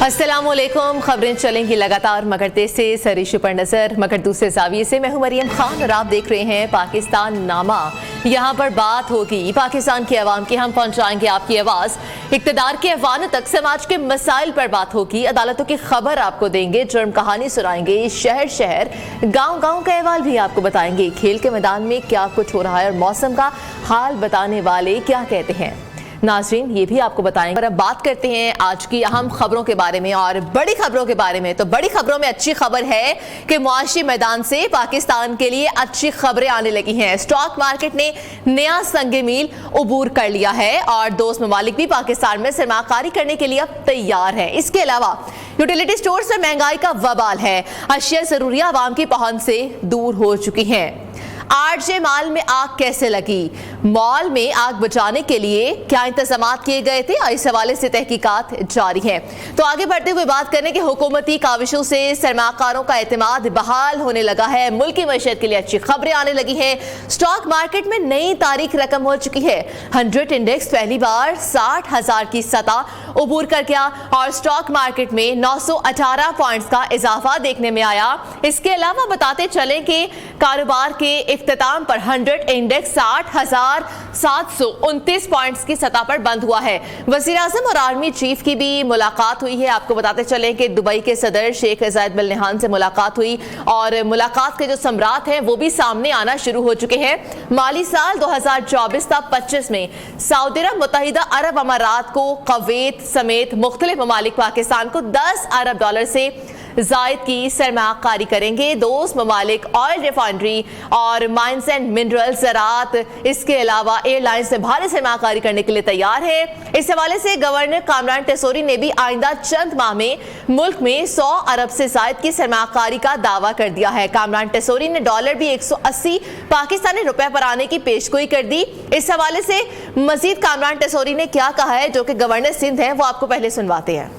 अस्सलामुअलैकुम। खबरें चलेंगी लगातार मगर तेज से सरिशु पर नजर, मगर दूसरे जाविये से। मैं हूं मरियम खान और आप देख रहे हैं पाकिस्तान नामा। यहाँ पर बात होगी पाकिस्तान की आवाम की, हम पहुंचाएंगे आपकी आवाज इक्तदार के ऐवानों तक। समाज के मसाइल पर बात होगी, अदालतों की खबर आपको देंगे, जुर्म कहानी सुनाएंगे, शहर शहर गांव गांव का अहवाल भी आपको बताएंगे। खेल के मैदान में क्या कुछ हो रहा है और मौसम का हाल बताने वाले क्या कहते हैं, नाज़रीन ये भी आपको बताएंगे। और अब बात करते हैं आज की अहम खबरों के बारे में और बड़ी खबरों के बारे में। तो बड़ी खबरों में अच्छी खबर है कि मुआशी मैदान से पाकिस्तान के लिए अच्छी खबरें आने लगी हैं। स्टॉक मार्केट ने नया संगे मील उबूर कर लिया है और दोस्त ममालिक भी पाकिस्तान में सरमाकारी करने के लिए अब तैयार है। इसके अलावा यूटिलिटी स्टोर्स में महंगाई का वबाल है, अशिया जरूरिया आवाम की पहुंच से दूर हो चुकी हैं। आरजे मॉल में आग कैसे लगी, मॉल में आग बुझाने के लिए क्या इंतजाम किए गए थे, इस हवाले से तहकीकात जारी है। तो आगे बढ़ते हुए बात करें कि हुकूमती काविशों से सरमाकारों का एतमाद बहाल होने लगा है। मुल्क की मईशत के लिए अच्छी खबरें आने लगी हैं। स्टॉक मार्केट में नई तारीख रकम हो चुकी है। 100 इंडेक्स पहली बार 60,000 की सतह उबूर कर गया और स्टॉक मार्केट में 918 पॉइंट्स का इजाफा देखने में आया। इसके अलावा बताते चलें कि कारोबार के इख्तिताम पर 100 इंडेक्स 60,729 पॉइंट्स की सतह पर बंद हुआ है। वजीर आजम और आर्मी चीफ की भी मुलाकात हुई है। आपको बताते चलें कि दुबई के सदर शेख ज़ायद बिन नहान से मुलाकात हुई और मुलाकात के जो सम्राट हैं वो भी सामने आना शुरू हो चुके हैं। माली साल 2024-25 में सऊदी अरब, मुत्तहिदा अरब अमारात को, कुवैत समेत मुख्तलिफ ममालिक पाकिस्तान को $10 अरब से जायद की सरमाकारी करेंगे। दोस्त ममालिक ऑयल रिफाइनरी और माइंस एंड मिनरल, ज़राअत, इसके अलावा एयरलाइंस में भारी सरमाकारी करने के लिए तैयार है। इस हवाले से गवर्नर कामरान टेसोरी ने भी आइंदा चंद माह में मुल्क में 100 अरब से जायद की सरमाकारी का दावा कर दिया है। कामरान टेसोरी ने डॉलर भी 180 पाकिस्तानी रुपए पर आने की पेशगोई कर दी। इस हवाले से मजीद कामरान टेसोरी ने क्या कहा है, जो कि गवर्नर सिंध है, वो आपको पहले सुनवाते हैं।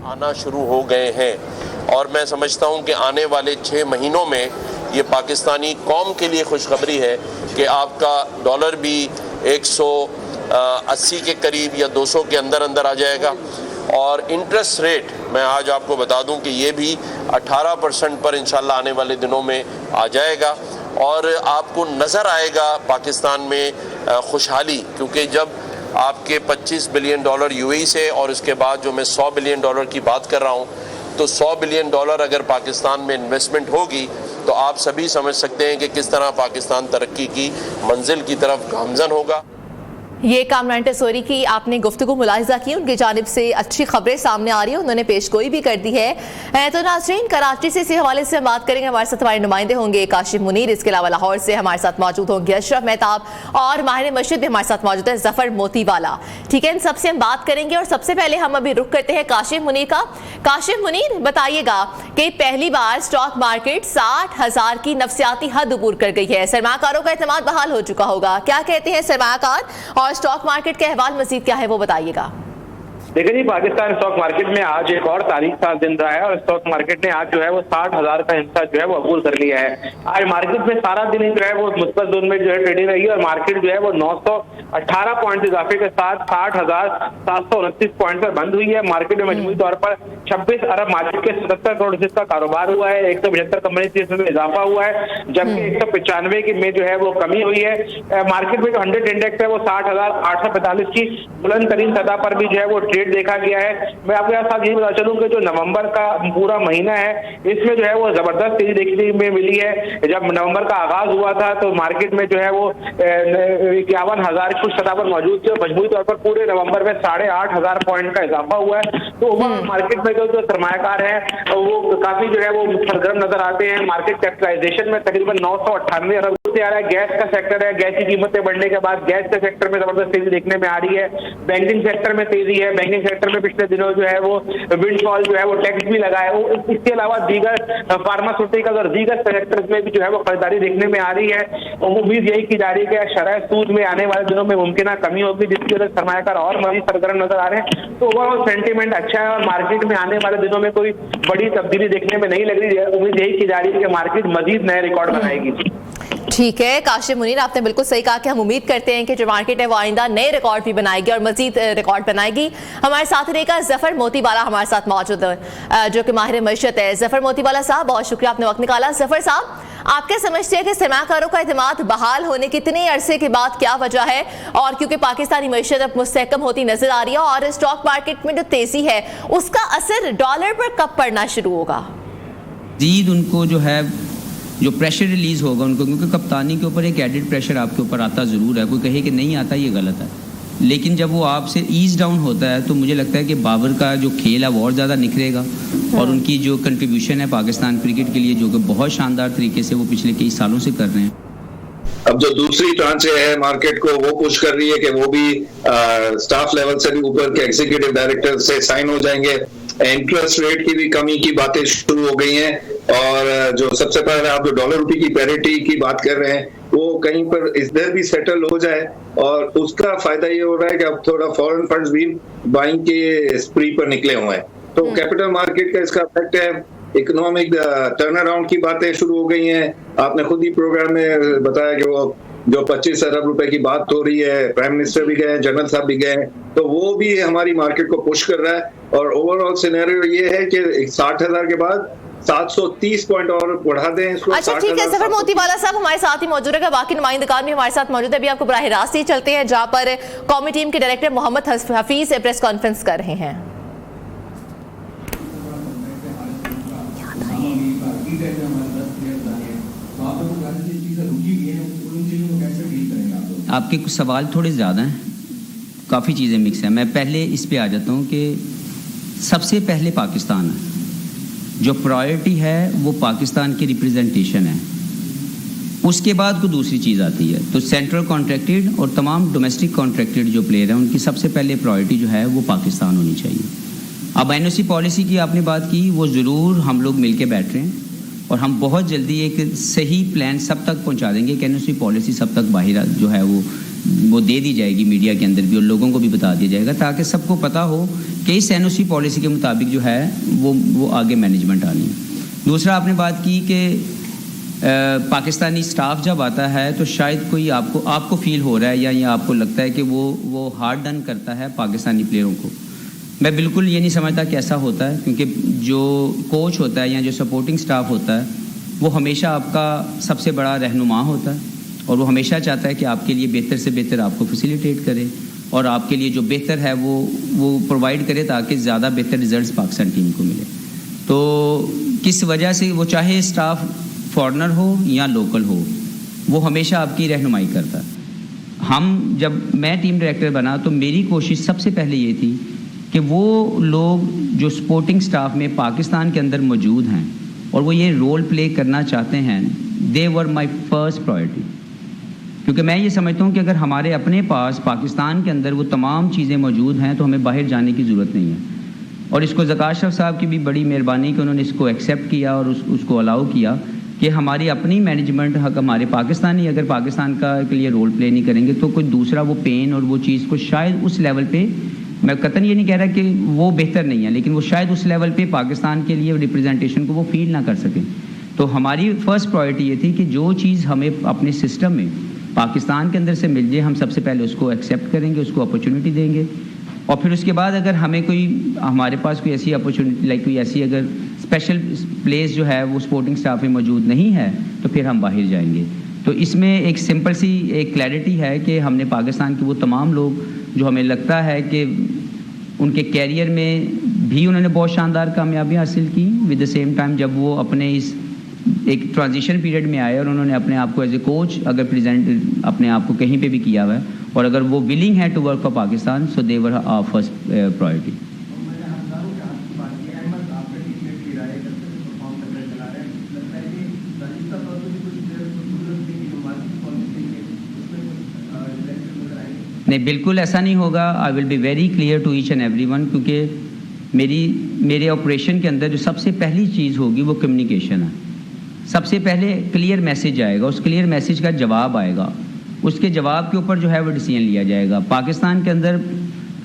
आना शुरू हो गए हैं और मैं समझता हूं कि आने वाले 6 महीनों में ये पाकिस्तानी कौम के लिए खुशखबरी है कि आपका डॉलर भी 180 के करीब या 200 के अंदर अंदर आ जाएगा और इंटरेस्ट रेट मैं आज आपको बता दूं कि ये भी 18% पर इंशाल्लाह आने वाले दिनों में आ जाएगा और आपको नज़र आएगा पाकिस्तान में खुशहाली, क्योंकि जब आपके $25 बिलियन यूएई से और इसके बाद जो मैं $100 बिलियन की बात कर रहा हूँ, तो $100 बिलियन अगर पाकिस्तान में इन्वेस्टमेंट होगी तो आप सभी समझ सकते हैं कि किस तरह पाकिस्तान तरक्की की मंजिल की तरफ गामजन होगा। ये कामरान टेसोरी की आपने गुफ्तगू मुलाहिजा की, उनकी जानिब से अच्छी खबरें सामने आ रही है, उन्होंने पेशगोई भी कर दी है। तो नाज़रीन कराची से इसी हवाले से हम बात करेंगे। हमारे साथ हमारे नुमाइंदे होंगे काशिफ मुनीर, इसके अलावा लाहौर से हमारे साथ मौजूद होंगे अशरफ मेहताब और माहिर मस्जिद भी हमारे साथ मौजूद है, जफर मोतीवाला। ठीक है, इन सबसे हम बात करेंगे और सबसे पहले हम अभी रुख करते हैं काशिफ मुनीर का। काशिफ मुनीर, बताइएगा कि पहली बार स्टॉक मार्केट 60,000 की नफसियाती हद उबूर कर गई है, सरमाकारों का एतमाद बहाल हो चुका होगा, क्या कहते हैं सरमाकार और स्टॉक मार्केट का अहवाल मजीद क्या है वो बताइएगा। देखिए जी, पाकिस्तान स्टॉक मार्केट में आज एक और तारीख का दिन रहा है और स्टॉक मार्केट ने आज जो है वो 60,000 का हिस्सा जो है वो अबूल कर लिया है। आज मार्केट में सारा दिन जो है वो मुस्बत जोन में जो है ट्रेडिंग रही है और मार्केट जो है वो 918 पॉइंट इजाफे के साथ 60,729 पॉइंट पर बंद हुई है। मार्केट में मजमूई तौर पर 26 अरब मार्केट के 77 करोड़ का कारोबार हुआ है, 175 कंपनी में इजाफा हुआ है, जबकि 195 की में जो है वो कमी हुई है। मार्केट में जो 100 इंडेक्स है वो 60,845 की बुलंद तरीन सतह पर भी जो है वो देखा गया है। मैं आपके साथ ये बता चलूं कि जो नवंबर का पूरा महीना है इसमें जो है वो जबरदस्त तेजी देखने में मिली है। जब नवंबर का आगाज हुआ था तो मार्केट में जो है वो 51,000 कुछ सतह पर मौजूद थे, मजबूती तौर पर पूरे नवंबर में 8,500 पॉइंट का इजाफा हुआ है। तो मार्केट में जो सरमायाकार है वो काफी जो है वो सरगर्म नजर आते हैं। मार्केट कैपिटलाइजेशन में तकरीबन 998 अरब से आ रहा है। गैस का सेक्टर है, गैस की कीमतें बढ़ने के बाद गैस के सेक्टर में जबरदस्त तेजी देखने में आ रही है। बैंकिंग सेक्टर में तेजी है, बैंकिंग सेक्टर में पिछले दिनों जो है वो विंडफॉल जो है वो टैक्स भी लगा है। वो इसके अलावा दीगर फार्मास्यूटिकल और दीगर सेक्टर्स में भी जो है वो खरीदारी देखने में आ रही है। उम्मीद यही की जा रही है कि शरह सूद में आने वाले दिनों में मुमकिन कमी होगी, जिसकी वजह से सरमायाकार और मजीद सरगर्म नजर आ रहे हैं। तो ओवरऑल सेंटीमेंट अच्छा है और मार्केट में आने वाले दिनों में कोई बड़ी तब्दीली देखने में नहीं लग रही है। उम्मीद यही की जा रही है कि मार्केट मजीद नए रिकॉर्ड बनाएगी। ठीक है काशिफ मुनीर, आपने बिल्कुल सही कहा कि हम उम्मीद करते हैं कि जो मार्केट है वो आइंदा नए रिकॉर्ड भी बनाएगी और मजीद रिकॉर्ड बनाएगी। हमारे साथ रहेगा जफर मोतीवाला हमारे साथ मौजूद है जो कि माहिर मईशत है। जफर मोतीवाला साहब, बहुत शुक्रिया आपने वक्त निकाला। जफर साहब, आप क्या समझते हैं कि सरमाकारों का एतमाद बहाल होने कितने अरसे के बाद क्या वजह है, और क्योंकि पाकिस्तानी मईशत अब मुस्तहकम होती नजर आ रही है और स्टॉक मार्केट में जो तेजी है उसका असर डॉलर पर कब पड़ना शुरू होगा? मज़ीद उनको जो है जो प्रेशर रिलीज़ होगा उनको, क्योंकि कप्तानी के ऊपर एक एडिड प्रेशर आपके ऊपर आता ज़रूर है। कोई कहे कि नहीं आता, ये गलत है, लेकिन जब वो आपसे ईज डाउन होता है तो मुझे लगता है कि बाबर का जो खेल है वो और ज़्यादा निखरेगा और उनकी जो कंट्रीब्यूशन है पाकिस्तान क्रिकेट के लिए, जो कि बहुत शानदार तरीके से वो पिछले कई सालों से कर रहे हैं। अब जो दूसरी ट्रांचे है मार्केट को वो पुश कर रही है कि वो भी स्टाफ लेवल से भी ऊपर के एग्जीक्यूटिव डायरेक्टर से साइन हो जाएंगे। इंटरेस्ट रेट की भी कमी की बातें शुरू हो गई हैं, और जो सबसे पहले आप जो डॉलर रुपये की पैरिटी की बात कर रहे हैं वो कहीं पर इधर भी सेटल हो जाए, और उसका फायदा ये हो रहा है कि अब थोड़ा फॉरेन फंड्स भी बाइंग के स्प्री पर निकले हुए हैं, तो कैपिटल मार्केट का इसका इफेक्ट है। इकोनॉमिक टर्न अराउंड की बातें शुरू हो गई हैं। आपने खुद ही प्रोग्राम में बताया कि वो जो 25 अरब रुपए की बात हो रही है, प्राइम मिनिस्टर भी गए, जनरल साहब भी गए, तो वो भी हमारी मार्केट को पुश कर रहा है। और ओवरऑल सिनेरियो ये है कि 60,000 के बाद 730 पॉइंट और बढ़ा दें इसको। अच्छा ठीक है, जफर मोतीवाला साहब हमारे साथ ही मौजूद है, बाकी नुमाइंदगान भी हमारे साथ मौजूद है। अभी आपको बराह रास्त ही चलते हैं जहां पर कौमी टीम के director Mohammad Hafeez press conference कर रहे हैं। आपके कुछ सवाल थोड़े ज़्यादा हैं, काफ़ी चीज़ें मिक्स हैं। मैं पहले इस पे आ जाता हूँ कि सबसे पहले पाकिस्तान है, जो प्रायोरिटी है वो पाकिस्तान की रिप्रेजेंटेशन है, उसके बाद कोई दूसरी चीज़ आती है। तो सेंट्रल कॉन्ट्रैक्टेड और तमाम डोमेस्टिक कॉन्ट्रैक्टेड जो प्लेयर हैं उनकी सबसे पहले प्रायोरिटी जो है वो पाकिस्तान होनी चाहिए। अब एनओसी पॉलिसी की आपने बात की, वो ज़रूर हम लोग मिल के बैठ रहे हैं और हम बहुत जल्दी एक सही प्लान सब तक पहुंचा देंगे कि एनओसी पॉलिसी सब तक बाहर जो है वो दे दी जाएगी, मीडिया के अंदर भी, और लोगों को भी बता दिया जाएगा ताकि सबको पता हो कि इस एनओसी पॉलिसी के मुताबिक जो है वो आगे मैनेजमेंट आनी है। दूसरा आपने बात की कि पाकिस्तानी स्टाफ जब आता है तो शायद कोई आपको फील हो रहा है या आपको लगता है कि वो हार्ड डन करता है पाकिस्तानी प्लेयरों को। मैं बिल्कुल ये नहीं समझता कि ऐसा होता है, क्योंकि जो कोच होता है या जो सपोर्टिंग स्टाफ होता है वो हमेशा आपका सबसे बड़ा रहनुमा होता है और वो हमेशा चाहता है कि आपके लिए बेहतर से बेहतर आपको फैसिलिटेट करे और आपके लिए जो बेहतर है वो प्रोवाइड करे ताकि ज़्यादा बेहतर रिजल्ट्स पाकिस्तान टीम को मिले। तो किस वजह से वो, चाहे स्टाफ फॉरेनर हो या लोकल हो, वो हमेशा आपकी रहनुमाई करता है। जब मैं टीम डायरेक्टर बना तो मेरी कोशिश सबसे पहले ये थी कि वो लोग जो स्पोर्टिंग स्टाफ में पाकिस्तान के अंदर मौजूद हैं और वो ये रोल प्ले करना चाहते हैं, दे वर माई फर्स्ट प्रायोरिटी। क्योंकि मैं ये समझता हूँ कि अगर हमारे अपने पास पाकिस्तान के अंदर वो तमाम चीज़ें मौजूद हैं तो हमें बाहर जाने की ज़रूरत नहीं है। और इसको ज़कात अशरफ साहब की भी बड़ी मेहरबानी कि उन्होंने इसको एक्सेप्ट किया और उसको अलाउ किया कि हमारी अपनी मैनेजमेंट हमारे पाकिस्तानी अगर पाकिस्तान के लिए रोल प्ले नहीं करेंगे तो कोई दूसरा वो पेन और वो चीज़ को शायद उस लेवल पे, मैं कतन ये नहीं कह रहा कि वो बेहतर नहीं है, लेकिन वो शायद उस लेवल पे पाकिस्तान के लिए रिप्रेजेंटेशन को वो फील ना कर सकें। तो हमारी फर्स्ट प्रायोरिटी ये थी कि जो चीज़ हमें अपने सिस्टम में पाकिस्तान के अंदर से मिल जाए हम सबसे पहले उसको एक्सेप्ट करेंगे, उसको अपॉर्चुनिटी देंगे, और फिर उसके बाद अगर हमारे पास कोई ऐसी अपॉर्चुनिटी कोई ऐसी अगर स्पेशल प्लेस जो है वो स्पोर्टिंग स्टाफ में मौजूद नहीं है तो फिर हम बाहर जाएंगे। तो इसमें एक सिंपल सी एक क्लैरिटी है कि हमने पाकिस्तान के वो तमाम लोग जो हमें लगता है कि उनके कैरियर में भी उन्होंने बहुत शानदार कामयाबियाँ हासिल की, विद द सेम टाइम जब वो अपने इस एक ट्रांजिशन पीरियड में आए और उन्होंने अपने आप को एज ए कोच अगर प्रेजेंट अपने आप को कहीं पे भी किया हुआ है और अगर वो विलिंग है to work for Pakistan, so they were our first priority. नहीं, बिल्कुल ऐसा नहीं होगा। I will be very clear to each and every one, क्योंकि मेरे ऑपरेशन के अंदर जो सबसे पहली चीज़ होगी वो कम्युनिकेशन है। सबसे पहले क्लियर मैसेज आएगा, उस क्लियर मैसेज का जवाब आएगा, उसके जवाब के ऊपर जो है वो डिसीजन लिया जाएगा। पाकिस्तान के अंदर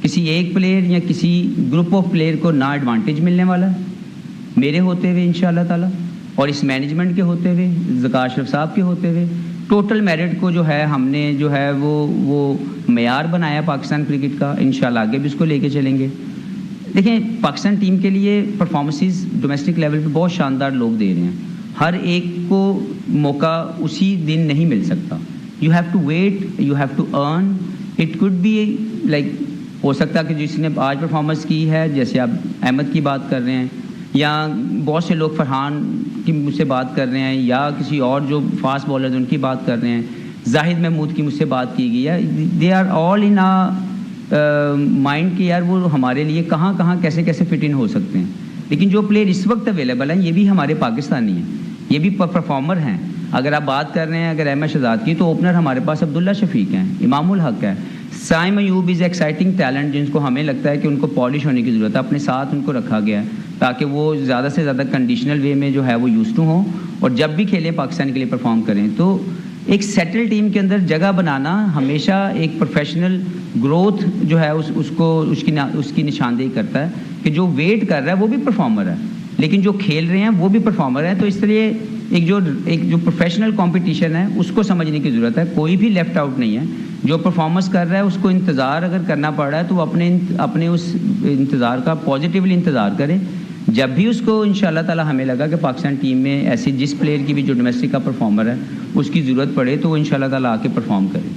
किसी एक प्लेयर या किसी ग्रुप ऑफ प्लेयर को ना एडवांटेज मिलने वाला है मेरे होते हुए इंशाअल्लाह ताला, और इस मैनेजमेंट के होते हुए, ज़कात अशरफ साहब के होते हुए, टोटल मेरिट को जो है हमने जो है वो मेयार बनाया पाकिस्तान क्रिकेट का। इंशाल्लाह आगे भी इसको लेके चलेंगे। देखें, पाकिस्तान टीम के लिए परफॉर्मेंसेस डोमेस्टिक लेवल पे बहुत शानदार लोग दे रहे हैं। हर एक को मौका उसी दिन नहीं मिल सकता। You have to wait, you have to earn. It could be like, हो सकता है कि जिसने आज परफॉर्मेंस की है, जैसे आप अहमद की बात कर रहे हैं, या बहुत से लोग फरहान की मुझसे बात कर रहे हैं, या किसी और जो फास्ट बॉलर हैं उनकी बात कर रहे हैं, जाहिद महमूद की मुझसे बात की गई है। They are all in mind कि यार वो हमारे लिए कहाँ कहाँ कैसे कैसे फिट इन हो सकते हैं। लेकिन जो प्लेयर इस वक्त अवेलेबल हैं ये भी हमारे पाकिस्तानी हैं, ये भी परफॉर्मर हैं। अगर आप बात कर रहे हैं अगर अहमद शहजाद की, तो ओपनर हमारे पास अब्दुल्ला शफीक हैं, इमामुल हक है, Saim Ayub is exciting talent, जिनको हमें लगता है कि उनको पॉलिश होने की ज़रूरत है। अपने साथ उनको रखा गया है ताकि वो ज़्यादा से ज़्यादा कंडीशनल वे में जो है वो यूज़ टू हों, और जब भी खेलें पाकिस्तान के लिए परफॉर्म करें। तो एक सेटल टीम के अंदर जगह बनाना हमेशा एक प्रोफेशनल ग्रोथ जो है उसकी निशानदेही करता है कि जो वेट कर रहा है वो भी परफॉर्मर है, लेकिन जो खेल रहे हैं वो भी परफॉर्मर है। तो इस तरह एक जो प्रोफेशनल कंपटीशन है उसको समझने की ज़रूरत है। कोई भी लेफ्ट आउट नहीं है। जो परफॉर्मेंस कर रहा है उसको इंतज़ार अगर करना पड़ रहा है तो वो अपने उस इंतज़ार का पॉजिटिवली इंतज़ार करे। जब भी उसको इंशाल्लाह ताला हमें लगा कि पाकिस्तान टीम में ऐसी जिस प्लेयर की भी जो डोमेस्टिक का परफॉर्मर है उसकी ज़रूरत पड़े तो वो इंशाल्लाह ताला आके परफॉर्म करे।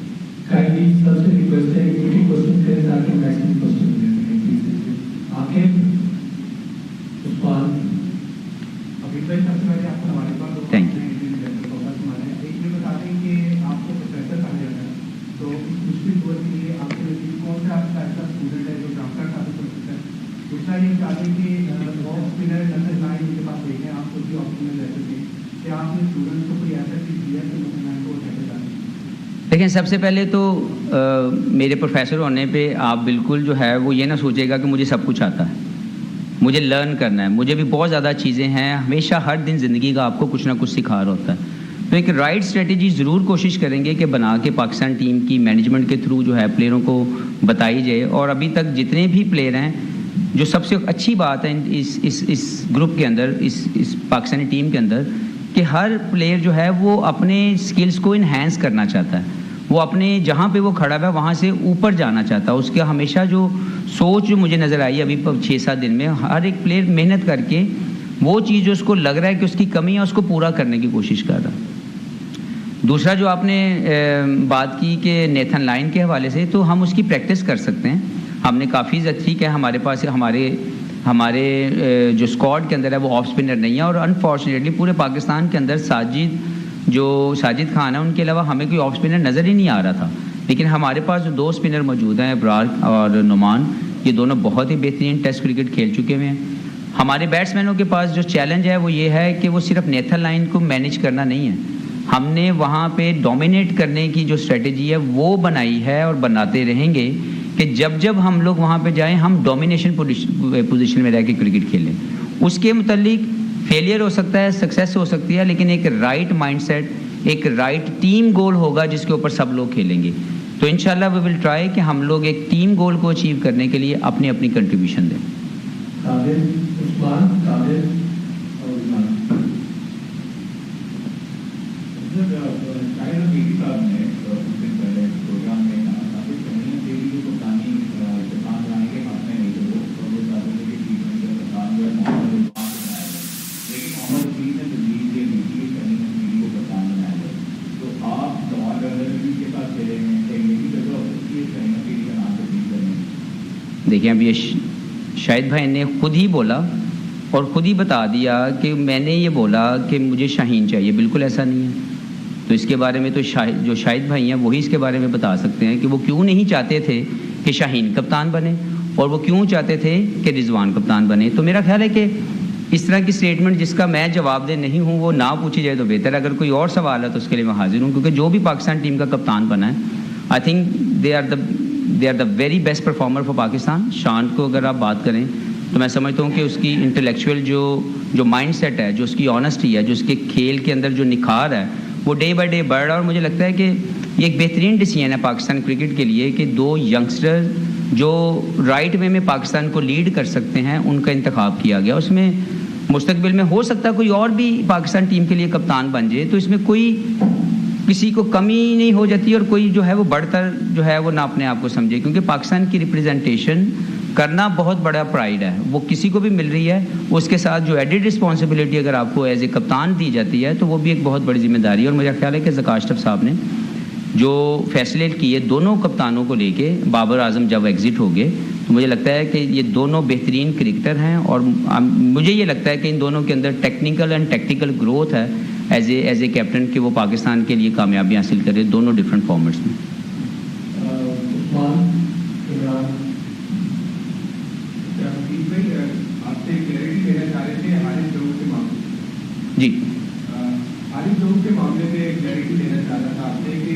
Thank you. देखिए, सबसे पहले तो मेरे प्रोफेसर होने पे आप बिल्कुल जो है वो ये ना सोचेगा कि मुझे सब कुछ आता है, मुझे लर्न करना है। मुझे भी बहुत ज़्यादा चीज़ें हैं, हमेशा हर दिन ज़िंदगी का आपको कुछ ना कुछ सिखा रहा होता है। तो एक राइट स्ट्रेटजी ज़रूर कोशिश करेंगे कि बना के पाकिस्तान टीम की मैनेजमेंट के थ्रू जो है प्लेयरों को बताई जाए। और अभी तक जितने भी प्लेयर हैं, जो सबसे अच्छी बात है इस ग्रुप के अंदर, इस पाकिस्तानी टीम के अंदर, कि हर प्लेयर जो है वो अपने स्किल्स को इन्हेंस करना चाहता है। वो अपने जहाँ पे वो खड़ा है वहाँ से ऊपर जाना चाहता है। उसका हमेशा जो सोच जो मुझे नज़र आई अभी 6-7 दिन में, हर एक प्लेयर मेहनत करके वो चीज़ जो उसको लग रहा है कि उसकी कमी है उसको पूरा करने की कोशिश कर रहा है। दूसरा जो आपने बात की कि नेथन लाइन के हवाले से, तो हम उसकी प्रैक्टिस कर सकते हैं। हमने काफ़ी ठीक है, हमारे पास हमारे जो स्क्वाड के अंदर है वो ऑफ स्पिनर नहीं है, और अनफॉर्चुनेटली पूरे पाकिस्तान के अंदर साजिद खान है, उनके अलावा हमें कोई ऑफ स्पिनर नज़र ही नहीं आ रहा था। लेकिन हमारे पास जो 2 स्पिनर मौजूद हैं, इब्रार और नुमान, ये दोनों बहुत ही बेहतरीन टेस्ट क्रिकेट खेल चुके हुए हैं। हमारे बैट्समैनों के पास जो चैलेंज है वो ये है कि वो सिर्फ नेथन लाइन को मैनेज करना नहीं है, हमने वहाँ पे डोमिनेट करने की जो स्ट्रेटजी है वो बनाई है और बनाते रहेंगे कि जब हम लोग वहाँ पे जाएं हम डोमिनेशन पोजीशन में रह के क्रिकेट खेलें। उसके मुतालिक फेलियर हो सकता है, सक्सेस हो सकती है, लेकिन एक राइट माइंडसेट, एक राइट टीम गोल होगा जिसके ऊपर सब लोग खेलेंगे। तो इंशाल्लाह वी विल ट्राई कि हम लोग एक टीम गोल को अचीव करने के लिए अपनी अपनी कंट्रीब्यूशन दें। देखिए, अब ये शाहिद भाई ने खुद ही बोला और खुद ही बता दिया कि मैंने ये बोला कि मुझे शाहीन चाहिए। बिल्कुल ऐसा नहीं है। तो इसके बारे में तो जो शाहिद भाई हैं वही इसके बारे में बता सकते हैं कि वो क्यों नहीं चाहते थे कि शाहीन कप्तान बने और वो क्यों चाहते थे कि रिजवान कप्तान बने। तो मेरा ख्याल है कि इस तरह की स्टेटमेंट जिसका मैं जवाबदेह नहीं हूँ वो ना पूछी जाए तो बेहतर। अगर कोई और सवाल है तो उसके लिए मैं हाजिर हूँ, क्योंकि जो भी पाकिस्तान टीम का कप्तान बना है, I think they are the very best performer for Pakistan. Shan को अगर आप बात करें तो मैं समझता हूँ कि उसकी इंटेलेक्चुअल जो माइंड सेट है, जो उसकी ऑनेस्टी है, जो उसके खेल के अंदर जो निखार है, वो डे बाय डे बढ़ रहा है। और मुझे लगता है कि ये एक बेहतरीन डिसीजन है पाकिस्तान क्रिकेट के लिए कि 2 यंगस्टर जो राइट वे में पाकिस्तान को लीड कर सकते हैं उनका इंतखाब किया गया। उसमें मुस्तकबिल में हो सकता है कोई और भी पाकिस्तान टीम के लिए कप्तान बन जाए, तो इसमें कोई किसी को कमी नहीं हो जाती और कोई जो है वो बढ़कर जो है वो ना अपने आप को समझे, क्योंकि पाकिस्तान की रिप्रेजेंटेशन करना बहुत बड़ा प्राइड है, वो किसी को भी मिल रही है। उसके साथ जो एडिड रिस्पॉन्सिबिलिटी अगर आपको एज ए कप्तान दी जाती है तो वो भी एक बहुत बड़ी जिम्मेदारी है। और मुझे ख्याल है कि ज़का अशरफ साहब ने जो फैसले किए दोनों कप्तानों को लेके, बाबर आजम जब एग्जिट हो गए तो मुझे लगता है कि ये दोनों बेहतरीन क्रिकेटर हैं और मुझे ये लगता है कि इन दोनों के अंदर टेक्निकल एंड टैक्टिकल ग्रोथ है एज ए कैप्टन कि वो पाकिस्तान के लिए कामयाबी हासिल करें दोनों डिफरेंट फॉर्मेट्स में। जी आरिफ लोग के मामले में क्लैरिटी देना चाह रहा था आपसे कि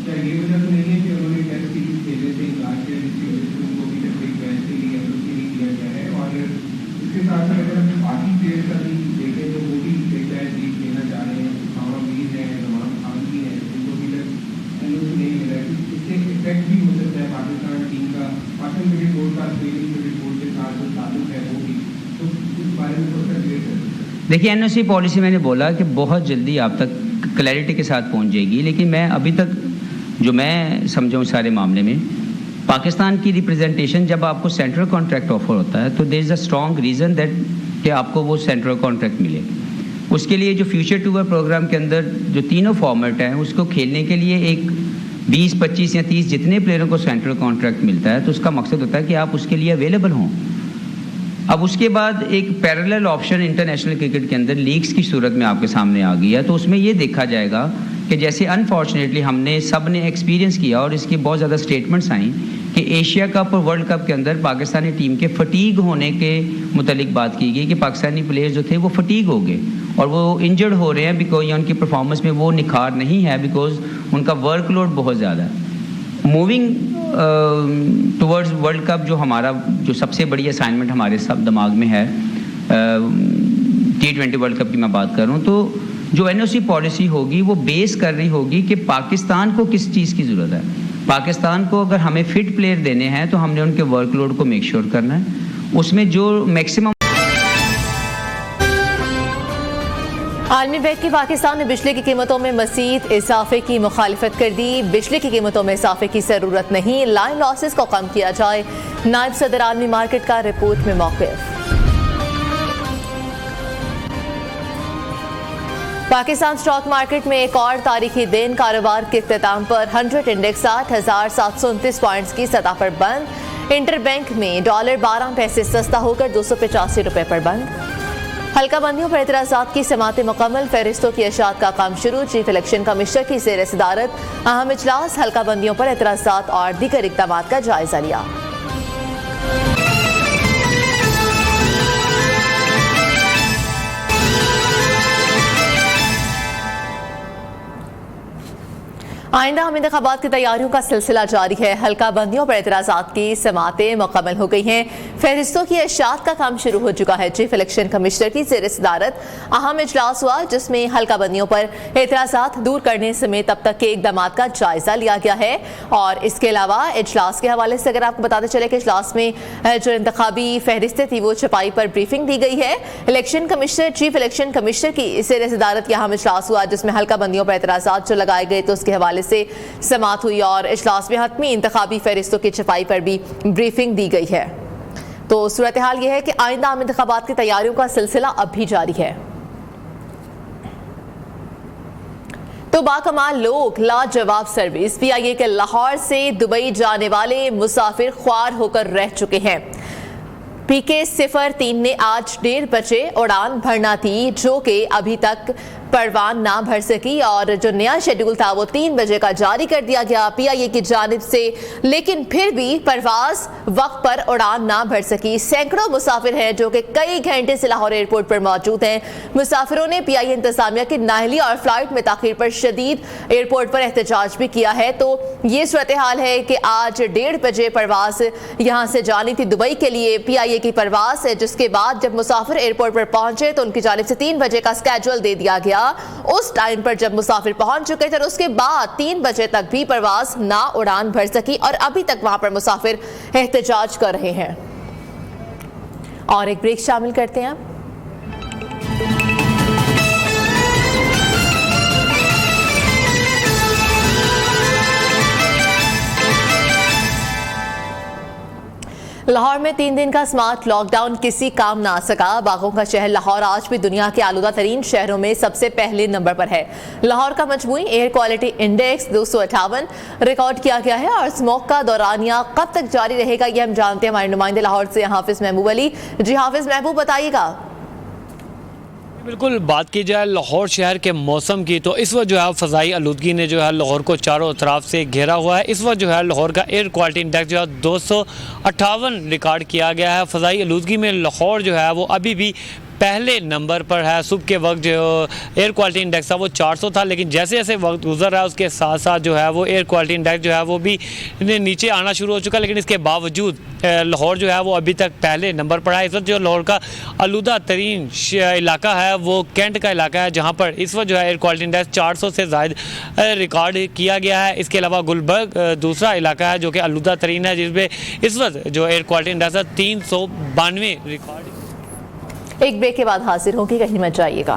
क्या ये वजह तो नहीं है कि उन्होंने टेस्ट सीरीज खेलने से इनकार किया जिसकी वजह से उनको अभी तक कोई मैच के लिए अप्रोच नहीं किया गया है, और इसके साथ साथ अगर हम बाकी प्लेयर्स का भी देखें तो वो भी एक मैच लीग लेना चाह रहे हैं, उसामा मीर है, जमान खान भी है, उनको अभी तक एलओसी नहीं मिला है। इससे इफेक्ट भी हो सकता है पाकिस्तान टीम का, पाकिस्तान क्रिकेट बोर्ड का, स्टेडियम क्रिकेट बोर्ड के साथ जो ताल्लुक है वो भी, तो इस बारे में थोड़ा सा क्लियर कर। देखिए एनओसी पॉलिसी मैंने बोला कि बहुत जल्दी आप तक क्लैरिटी के साथ पहुंच जाएगी, लेकिन मैं अभी तक जो मैं समझूं सारे मामले में पाकिस्तान की रिप्रेजेंटेशन जब आपको सेंट्रल कॉन्ट्रैक्ट ऑफर होता है तो there is a strong reason that कि आपको वो सेंट्रल कॉन्ट्रैक्ट मिले। उसके लिए जो फ्यूचर टूर प्रोग्राम के अंदर जो तीनों फॉर्मेट हैं उसको खेलने के लिए एक 20, 25 या 30 जितने प्लेयरों को सेंट्रल कॉन्ट्रैक्ट मिलता है तो उसका मकसद होता है कि आप उसके लिए अवेलेबल हों। अब उसके बाद एक पैरेलल ऑप्शन इंटरनेशनल क्रिकेट के अंदर लीग्स की सूरत में आपके सामने आ गई है, तो उसमें ये देखा जाएगा कि जैसे अनफॉर्चुनेटली हमने सब ने एक्सपीरियंस किया और इसकी बहुत ज़्यादा स्टेटमेंट्स आई कि एशिया कप और वर्ल्ड कप के अंदर पाकिस्तानी टीम के फटीग होने के मुतालिक बात की गई कि पाकिस्तानी प्लेयर्स जो थे वो फटीग हो गए और वो इंजर्ड हो रहे हैं बिकॉज या उनकी परफॉर्मेंस में वो निखार नहीं है बिकॉज उनका वर्कलोड बहुत ज़्यादा है। मूविंग टुवर्ड्स वर्ल्ड कप जो हमारा जो सबसे बड़ी असाइनमेंट हमारे सब दिमाग में है, T20 वर्ल्ड कप की मैं बात कर रहा हूँ, तो जो एनओसी पॉलिसी होगी वो बेस कर रही होगी कि पाकिस्तान को किस चीज़ की ज़रूरत है। पाकिस्तान को अगर हमें फिट प्लेयर देने हैं तो हमने उनके वर्कलोड को मेक श्योर करना है, उसमें जो मैक्सिमम। आलमी बैंक की पाकिस्तान ने बिजली की कीमतों में मज़ीद इजाफे की मुखालिफत कर दी। बिजली की कीमतों में इजाफे की ज़रूरत नहीं, लाइन लॉसेस को कम किया जाए। नायब सदर आलमी मार्केट का रिपोर्ट में मौक़िफ़। पाकिस्तान स्टॉक मार्केट में एक और तारीखी दिन, कारोबार के इख्तिताम पर 100 इंडेक्स 60,729 पॉइंट्स की सतह पर बंद। इंटर बैंक में डॉलर 12 पैसे सस्ता होकर 285 रुपये पर बंद। हल्का बंदियों पर एतराज़ात की समातें मुकम्मल, फहरिस्तों की इशाअत का काम शुरू। चीफ इलेक्शन कमिश्नर की ज़ेर सदारत अहम इजलास, हल्का बंदियों पर एतराज़ात और दीगर इक़दाम का जायजा लिया। आइंदा हम इंतखाबात की तैयारियों का सिलसिला जारी है। हल्का बंदियों पर एतराज़ात की समातें मुकम्मल हो गई हैं, फहरिस्तों की इशाअत का काम शुरू हो चुका है। चीफ इलेक्शन कमिश्नर की ज़ेर सदारत अहम इजलास हुआ जिसमें हल्का बंदियों पर एतराज़ात दूर करने समेत अब तक के इक़दाम का जायजा लिया गया है। और इसके अलावा इजलास के हवाले से अगर आपको बताते चले कि इजलास में जो इंतखाबी फहरिस्तें थी वो छपाई पर ब्रीफिंग दी गई है। Election commissioner chief election commissioner की ज़ेर सदारत अहम इजलास हुआ जिसमें हल्का बंदियों पर एतराज़ात जो लगाए गए तो उसके हवाले से समात हुई और इजलास में हतमी इंतखाबी फहरिस्तों की छपाई पर भी ब्रीफिंग दी गई है। तो सूरत हाल यह है कि आइंदा आम इंतखाबात की तैयारियों का सिलसिला अब भी जारी है। तो बाकमाल लोग, लाजवाब सर्विस। PIA के लाहौर से दुबई जाने वाले मुसाफिर ख्वार होकर रह चुके हैं। PK 03 ने आज 1:30 बजे उड़ान भरना थी जो कि अभी तक परवान ना भर सकी और जो नया शेड्यूल था वो 3 बजे का जारी कर दिया गया PIA की जानिब से, लेकिन फिर भी परवाज वक्त पर उड़ान ना भर सकी। सैकड़ों मुसाफिर हैं जो कि कई घंटे से लाहौर एयरपोर्ट पर मौजूद हैं। मुसाफिरों ने PIA इंतजामिया की नाअहली और फ्लाइट में ताखीर पर शदीद एयरपोर्ट पर एहतजाज भी किया है। तो ये सूरत हाल है कि आज 1:30 बजे परवाज यहाँ से जानी थी दुबई के लिए PIA की परवाज है, जिसके बाद जब मुसाफिर एयरपोर्ट पर पहुंचे तो उनकी जानिब से 3 बजे का स्केड्यूल दे दिया गया। उस टाइम पर जब मुसाफिर पहुंच चुके थे उसके बाद 3 बजे तक भी परवाज ना उड़ान भर सकी और अभी तक वहां पर मुसाफिर एहतजाज कर रहे हैं। और एक ब्रेक शामिल करते हैं। लाहौर में 3 दिन का स्मार्ट लॉकडाउन किसी काम ना आ सका। बागों का शहर लाहौर आज भी दुनिया के आलूदा तरीन शहरों में सबसे पहले नंबर पर है। लाहौर का मजमूई एयर क्वालिटी इंडेक्स 258 रिकॉर्ड किया गया है और स्मोक का दौरानिया कब तक जारी रहेगा ये हम जानते हैं हमारे नुमाइंदे लाहौर से हाफिज महबूब अली। जी हाफिज महबूब, बताइएगा। बिल्कुल, बात की जाए लाहौर शहर के मौसम की तो इस वक्त जो है फ़ज़ाई आलूदगी ने जो है लाहौर को चारों तरफ से घेरा हुआ है। इस वक्त जो है लाहौर का एयर क्वालिटी इंडेक्स जो है 258 रिकॉर्ड किया गया है। फ़ज़ाई आलूदगी में लाहौर जो है वो अभी भी पहले नंबर पर है। सुबह के वक्त जो एयर क्वालिटी इंडेक्स था वो 400 था, लेकिन जैसे जैसे वक्त गुजर रहा है उसके साथ साथ जो है वो एयर क्वालिटी इंडेक्स जो है वो भी नीचे आना शुरू हो चुका है। लेकिन इसके बावजूद लाहौर जो है वो अभी तक पहले नंबर पर है। इस वक्त जो लाहौर का आलूदा तरीन इलाका है वो कैंट का इलाका है, जहाँ पर इस वक्त जो है एयर क्वालिटी इंडेक्स 400 से ज़ायद रिकॉर्ड किया गया है। इसके अलावा गुलबर्ग दूसरा इलाका है जो कि आलूदा तरीन है, जिसमें इस वक्त जो एयर क्वालिटी इंडेक्स है 392 रिकॉर्ड। एक ब्रेक के बाद हाजिर होंगे, कहीं मत जाइएगा।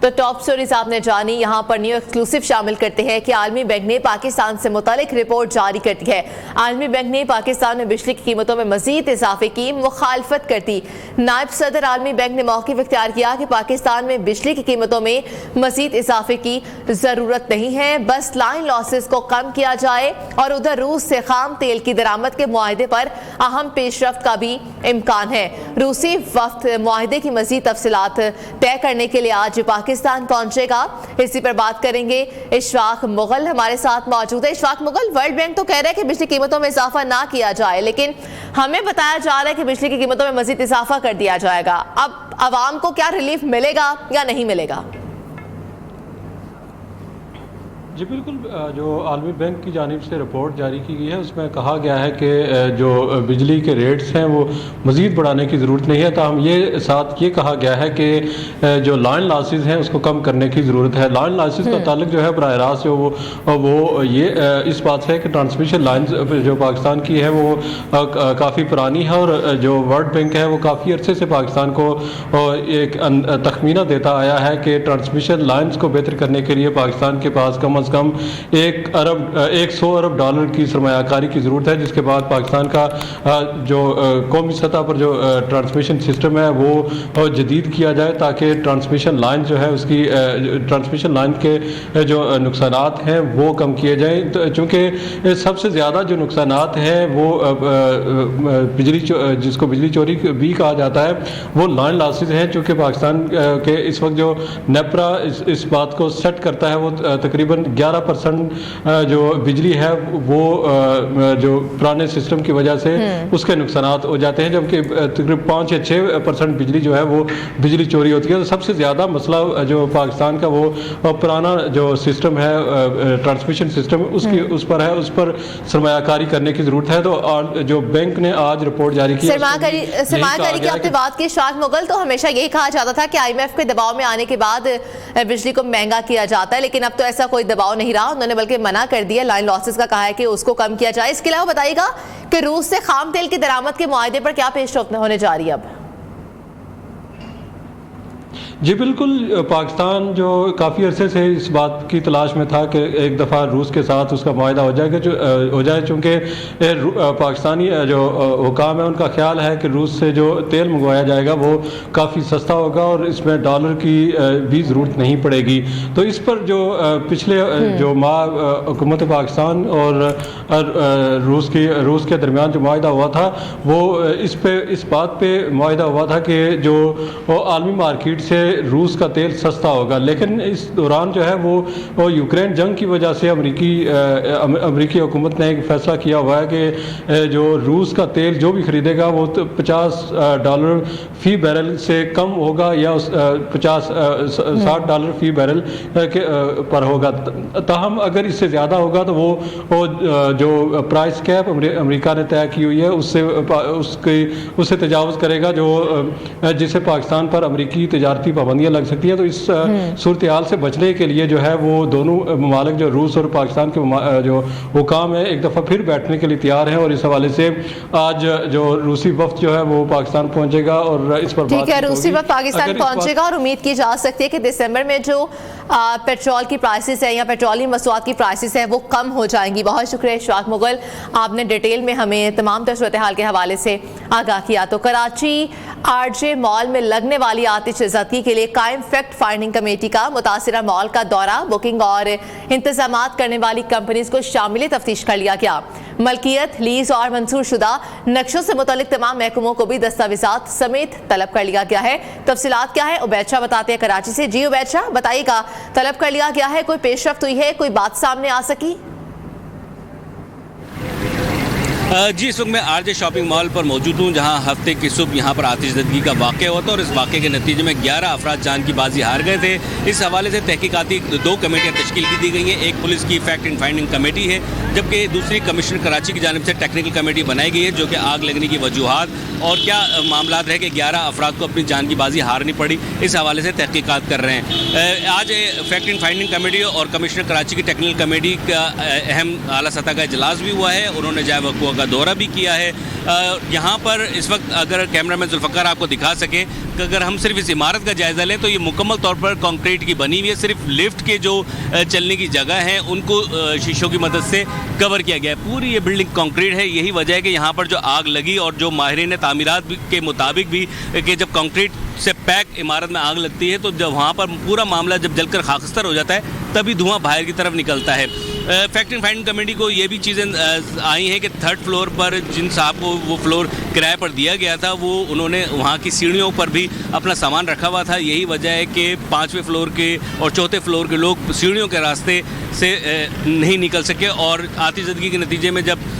तो टॉप स्टोरीज आपने जानी। यहां पर न्यू एक्सक्लूसिव शामिल करते हैं कि आलमी बैंक ने पाकिस्तान से मुतालिक रिपोर्ट जारी कर दी है। आलमी बैंक ने पाकिस्तान में बिजली की कीमतों में मजीद इजाफे की मुखालफत कर दी। नायब सदर आलमी बैंक ने मौक़िफ़ इख्तियार किया कि पाकिस्तान में बिजली की कीमतों में मजीद इजाफे की ज़रूरत नहीं है, बस लाइन लॉसेस को कम किया जाए। और उधर रूस से खाम तेल की दरामद के मुआहदे पर अहम पेशरफ्त का भी इम्कान है। रूसी वफ्द मुआहदे की मजीद तफसीलात तय करने के लिए आज पाकिस्तान पहुंचेगा। इसी पर बात करेंगे। इशफाक मुगल हमारे साथ मौजूद है। इशफाक मुगल, वर्ल्ड बैंक तो कह रहा है कि बिजली कीमतों में इजाफा ना किया जाए, लेकिन हमें बताया जा रहा है कि बिजली की कीमतों में मजीद इजाफा कर दिया जाएगा। अब आवाम को क्या रिलीफ मिलेगा या नहीं मिलेगा? जी बिल्कुल, जो आलमी बैंक की जानिब से रिपोर्ट जारी की गई है उसमें कहा गया है कि जो बिजली के रेट्स हैं वो मज़ीद बढ़ाने की ज़रूरत नहीं है। ताहम ये साथ ये कहा गया है कि जो लाइन लॉसेस हैं उसको कम करने की ज़रूरत है। लाइन लॉसेस का ताल्लुक जो है बराह रास्त जो वो ये इस बात से है कि ट्रांसमिशन लाइन जो पाकिस्तान की है वो काफ़ी पुरानी है और जो वर्ल्ड बैंक है वो काफ़ी अरसे से पाकिस्तान को एक तखमीना देता आया है कि ट्रांसमिशन लाइन्स को बेहतर करने के लिए पाकिस्तान के पास कम अज़ कम 100 अरब डॉलर की सरमायाकारी की ज़रूरत है, जिसके बाद पाकिस्तान का जो कौमी सतह पर जो ट्रांसमिशन सिस्टम है वो जदीद किया जाए ताकि ट्रांसमिशन लाइन जो है उसकी ट्रांसमिशन लाइन के जो नुकसानात हैं वो कम किए जाएँ। तो चूँकि सबसे ज़्यादा जो नुकसानात हैं वो जिसको बिजली चोरी भी कहा जाता है वो लाइन लॉसेस हैं। चूँकि पाकिस्तान के इस वक्त जो नेपरा इस बात को सेट करता है वो तकरीबन 11% जो बिजली है वो जो पुराने सिस्टम की वजह से उसके नुकसानात हो जाते हैं, जबकि तकरीबन 5 या 6% बिजली जो है वो बिजली चोरी होती है। तो सबसे ज़्यादा मसला जो पाकिस्तान का वो पुराना जो सिस्टम है ट्रांसमिशन सिस्टम उसकी उस पर सरमायाकारी करने की ज़रूरत है। तो जो बैंक ने आज रिपोर्ट जारी की सरमायाकारी की आपने बात की इशफाक मुगल, तो हमेशा यही कहा जाता था कि IMF के दबाव में आने के बाद बिजली को महंगा किया जाता है, लेकिन अब तो ऐसा कोई दबाव नहीं रहा। उन्होंने बल्कि मना कर दिया, लाइन लॉसेस का कहा है कि उसको कम किया जाए। इसके अलावा बताइएगा कि रूस से खाम तेल की दरामद के मुआहदे पर क्या पेशरफ्त होने जा रही है अब? जी बिल्कुल, पाकिस्तान जो काफ़ी अरसे से इस बात की तलाश में था कि एक दफ़ा रूस के साथ उसका मुआहदा हो जाए, चूँकि पाकिस्तानी जो हुकाम है उनका ख्याल है कि रूस से जो तेल मंगवाया जाएगा वो काफ़ी सस्ता होगा और इसमें डॉलर की भी ज़रूरत नहीं पड़ेगी। तो इस पर जो पिछले जो माह हुकूमत पाकिस्तान और रूस के दरमियान जो मुआहदा हुआ था वो इस बात पे मुआहदा हुआ था कि जो आलमी मार्केट से रूस का तेल सस्ता होगा। लेकिन इस दौरान जो है वो यूक्रेन जंग की वजह से अमेरिकी हुकूमत ने एक फ़ैसला किया हुआ है कि जो रूस का तेल जो भी ख़रीदेगा वो $50 फ़ी बैरल से कम होगा या 60 $50 फ़ी बैरल पर होगा। ताहम अगर इससे ज़्यादा होगा तो वो जो प्राइस कैप अमेरिका ने तय की हुई है उससे तजावुज़ करेगा, जो जिसे पाकिस्तान पर अमेरिकी तजारती पाबंदियाँ लग सकती हैं। तो इस सूरत हाल से बचने के लिए जो है वो दोनों ममालिक जो रूस और पाकिस्तान के जो हुकाम है एक दफ़ा फिर बैठने के लिए तैयार हैं, और इस हवाले से आज जो रूसी वफ्द जो है वो पाकिस्तान पहुंचेगा और इस पर ठीक है, रूसी वफ्द पाकिस्तान पहुंचेगा और उम्मीद की जा सकती है कि दिसंबर में जो पेट्रोल की प्राइसेस है या पेट्रोलियम मसवाद की प्राइसेस है वो कम हो जाएंगी। बहुत शुक्रिया इशफाक मुगल, आपने डिटेल में हमें तमाम तर सूरत हाल के हवाले से आगाह किया। तो कराची आरजे मॉल में लगने वाली आतिशज़दगी के लिए कायम फैक्ट फाइंडिंग कमेटी का मुतासिरा मॉल का दौरा, बुकिंग और इंतजामात करने वाली कंपनीज को शामिल तफ्तीश कर लिया गया। मलकियत, लीज और मंजूर शुदा नक्शों से मुतालिक तमाम महकमों को भी दस्तावेजात समेत तलब कर लिया गया है। तफसीलात क्या है उबैद शाह बताते हैं कराची से। जी उबैद शाह बताइएगा, तलब कर लिया गया है, कोई पेशरफ्त हुई है, कोई बात सामने आ सकी? जी, इस वक्त मैं आरजे शॉपिंग मॉल पर मौजूद हूँ, जहाँ हफ्ते की सुबह यहाँ पर आतिशज़दगी का वाक़या हुआ था और इस वाक़े के नतीजे में 11 अफराद जान की बाजी हार गए थे। इस हवाले से तहकीकाती 2 कमेटियाँ तश्कील की दी गई हैं। एक पुलिस की फैक्ट एंड फाइंडिंग कमेटी है, जबकि दूसरी कमिश्नर कराची की जानिब से टेक्निकल कमेटी बनाई गई है, जो कि आग लगने की वजूहात और क्या मामला रहे कि 11 अफराद को अपनी जान की बाजी हारनी पड़ी, इस हवाले से तहकीकात कर रहे हैं। आज फैक्ट एंड फाइंडिंग कमेटी और कमिश्नर कराची की टेक्निकल कमेटी का अहम आला सतह का इजलास भी हुआ है। उन्होंने जाए वक़्वा का दौरा भी किया है। यहाँ पर इस वक्त अगर कैमरामैन जुल्फ़कार आपको दिखा सके कि अगर हम सिर्फ इस इमारत का जायज़ा लें तो ये मुकम्मल तौर पर कंक्रीट की बनी हुई है। सिर्फ लिफ्ट के जो चलने की जगह है उनको शीशों की मदद से कवर किया गया है। पूरी ये बिल्डिंग कंक्रीट है। यही वजह है कि यहाँ पर जो आग लगी और जो माहिरीन तामीरात के मुताबिक भी कि जब कंक्रीट से पैक इमारत में आग लगती है तो जब वहाँ पर पूरा मामला जब जलकर खाकस्तर हो जाता है तभी धुआं बाहर की तरफ निकलता है। फैक्ट एंड फाइंडिंग कमेटी को ये भी चीज़ें आई हैं कि 3rd फ्लोर पर जिन साहब को वो फ्लोर किराए पर दिया गया था वो उन्होंने वहाँ की सीढ़ियों पर भी अपना सामान रखा हुआ था। यही वजह है कि 5वें फ्लोर के और 4थे फ्लोर के लोग सीढ़ियों के रास्ते से नहीं निकल सके और आतिशज़दगी के नतीजे में जब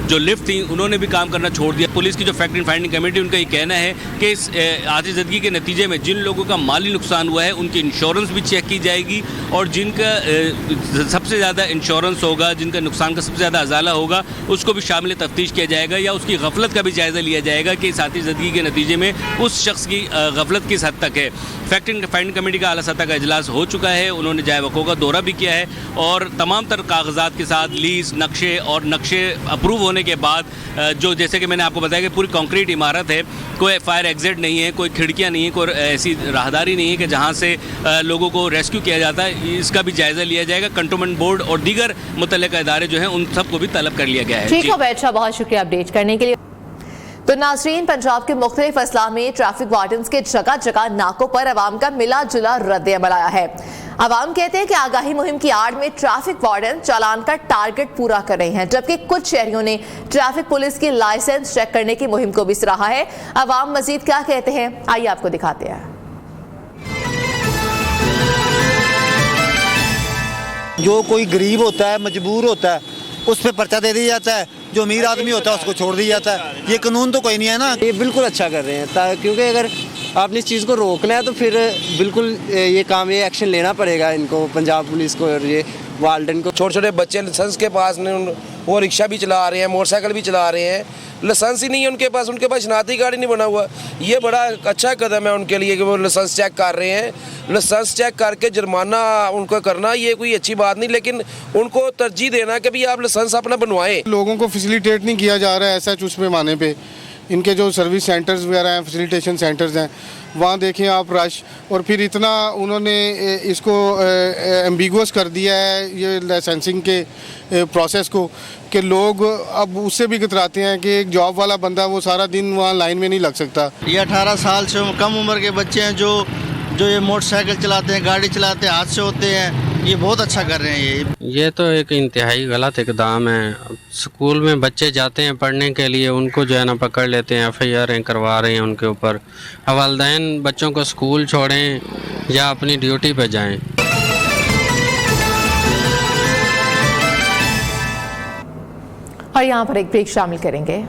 जो लिफ्ट थी उन्होंने भी काम करना छोड़ दिया। पुलिस की जो फैक्ट एंड फाइंडिंग कमेटी उनका ये कहना है कि इस आतिशज़दगी के नतीजे में जिन लोगों का माली नुकसान हुआ है उनकी इंश्योरेंस भी चेक की जाएगी और जिनका सबसे ज़्यादा इंश्योरेंस होगा, जिनका नुकसान का सबसे ज़्यादा अजाला होगा, उसको भी शामिल तफ्तीश किया जाएगा या उसकी गफलत का भी जायज़ा लिया जाएगा कि इस आतिशज़दगी के नतीजे में उस शख्स की गफलत किस हद तक है। फैक्ट एंड फाइंडिंग कमेटी का आला सतह का इजलास हो चुका है। उन्होंने जाए वक़्वा का दौरा भी किया है और तमाम तर कागजात के साथ लीज नक्शे और नक्शे अप्रूव होने के बाद जो जैसे कि मैंने आपको बताया कि पूरी कंक्रीट इमारत है, कोई फायर एग्जिट नहीं है, कोई खिड़कियां नहीं है, कोई ऐसी राहदारी नहीं है कि जहां से लोगों को रेस्क्यू किया जाता है। इसका भी जायज़ा लिया जाएगा। कंटोनमेंट बोर्ड और दीगर मुतल्लिका इदारे जो हैं उन सबको भी तलब कर लिया गया है। ठीक है बैठा, बहुत शुक्रिया अपडेट करने के लिए। तो नाज़रीन, पंजाब के मुख्तलिफ अजला में ट्रैफिक वार्डन्स के जगह जगह नाकों पर अवाम का मिला जुला रद्द-ए-अमल आया है। अवाम कहते हैं कि आगाही मुहिम की आड़ में ट्रैफिक वार्डन चालान का टारगेट पूरा कर रहे हैं, जबकि कुछ शहरियों ने ट्रैफिक पुलिस की लाइसेंस चेक करने की मुहिम को भी सराहा है। अवाम मजीद क्या कहते हैं, आइए आपको दिखाते हैं। जो कोई गरीब होता है, मजबूर होता है, उस पर पर्चा दे दिया जाता है। जो अमीर आदमी होता है उसको छोड़ दिया जाता है। ये कानून तो कोई नहीं है ना। ये बिल्कुल अच्छा कर रहे हैं, क्योंकि अगर आपने इस चीज़ को रोकना है तो फिर बिल्कुल ये काम, ये एक्शन लेना पड़ेगा इनको, पंजाब पुलिस को और ये वार्डन को। छोटे छोटे बच्चे लाइसेंस के पास नहीं, वो रिक्शा भी चला रहे हैं, मोटरसाइकिल भी चला रहे हैं, लाइसेंस ही नहीं है उनके पास शनाख्ती कार्ड ही नहीं बना हुआ। ये बड़ा अच्छा कदम है उनके लिए कि वो लाइसेंस चेक कर रहे हैं। लाइसेंस चेक करके जुर्माना उनको करना ये कोई अच्छी बात नहीं, लेकिन उनको तरजीह देना कि भाई आप लाइसेंस अपना बनवाएं। लोगों को फैसिलिटेट नहीं किया जा रहा है ऐसा उस पैमाने पे। इनके जो सर्विस सेंटर्स वगैरह हैं, फैसिलिटेशन सेंटर्स हैं, वहाँ देखें आप रश, और फिर इतना उन्होंने इसको एम्बिगुअस कर दिया है ये लाइसेंसिंग के प्रोसेस को कि लोग अब उससे भी कतराते हैं कि एक जॉब वाला बंदा वो सारा दिन वहाँ लाइन में नहीं लग सकता। ये 18 साल से कम उम्र के बच्चे हैं जो ये मोटरसाइकिल चलाते हैं, गाड़ी चलाते हैं, हादसे होते हैं। ये बहुत अच्छा कर रहे हैं। ये तो एक इंतहाई गलत इकदाम है। स्कूल में बच्चे जाते हैं पढ़ने के लिए, उनको जो है ना पकड़ लेते हैं, FIR करवा रहे हैं उनके ऊपर। वालिदैन बच्चों को स्कूल छोड़ें या अपनी ड्यूटी पे जाएं। और यहाँ पर एक ब्रेक शामिल करेंगे।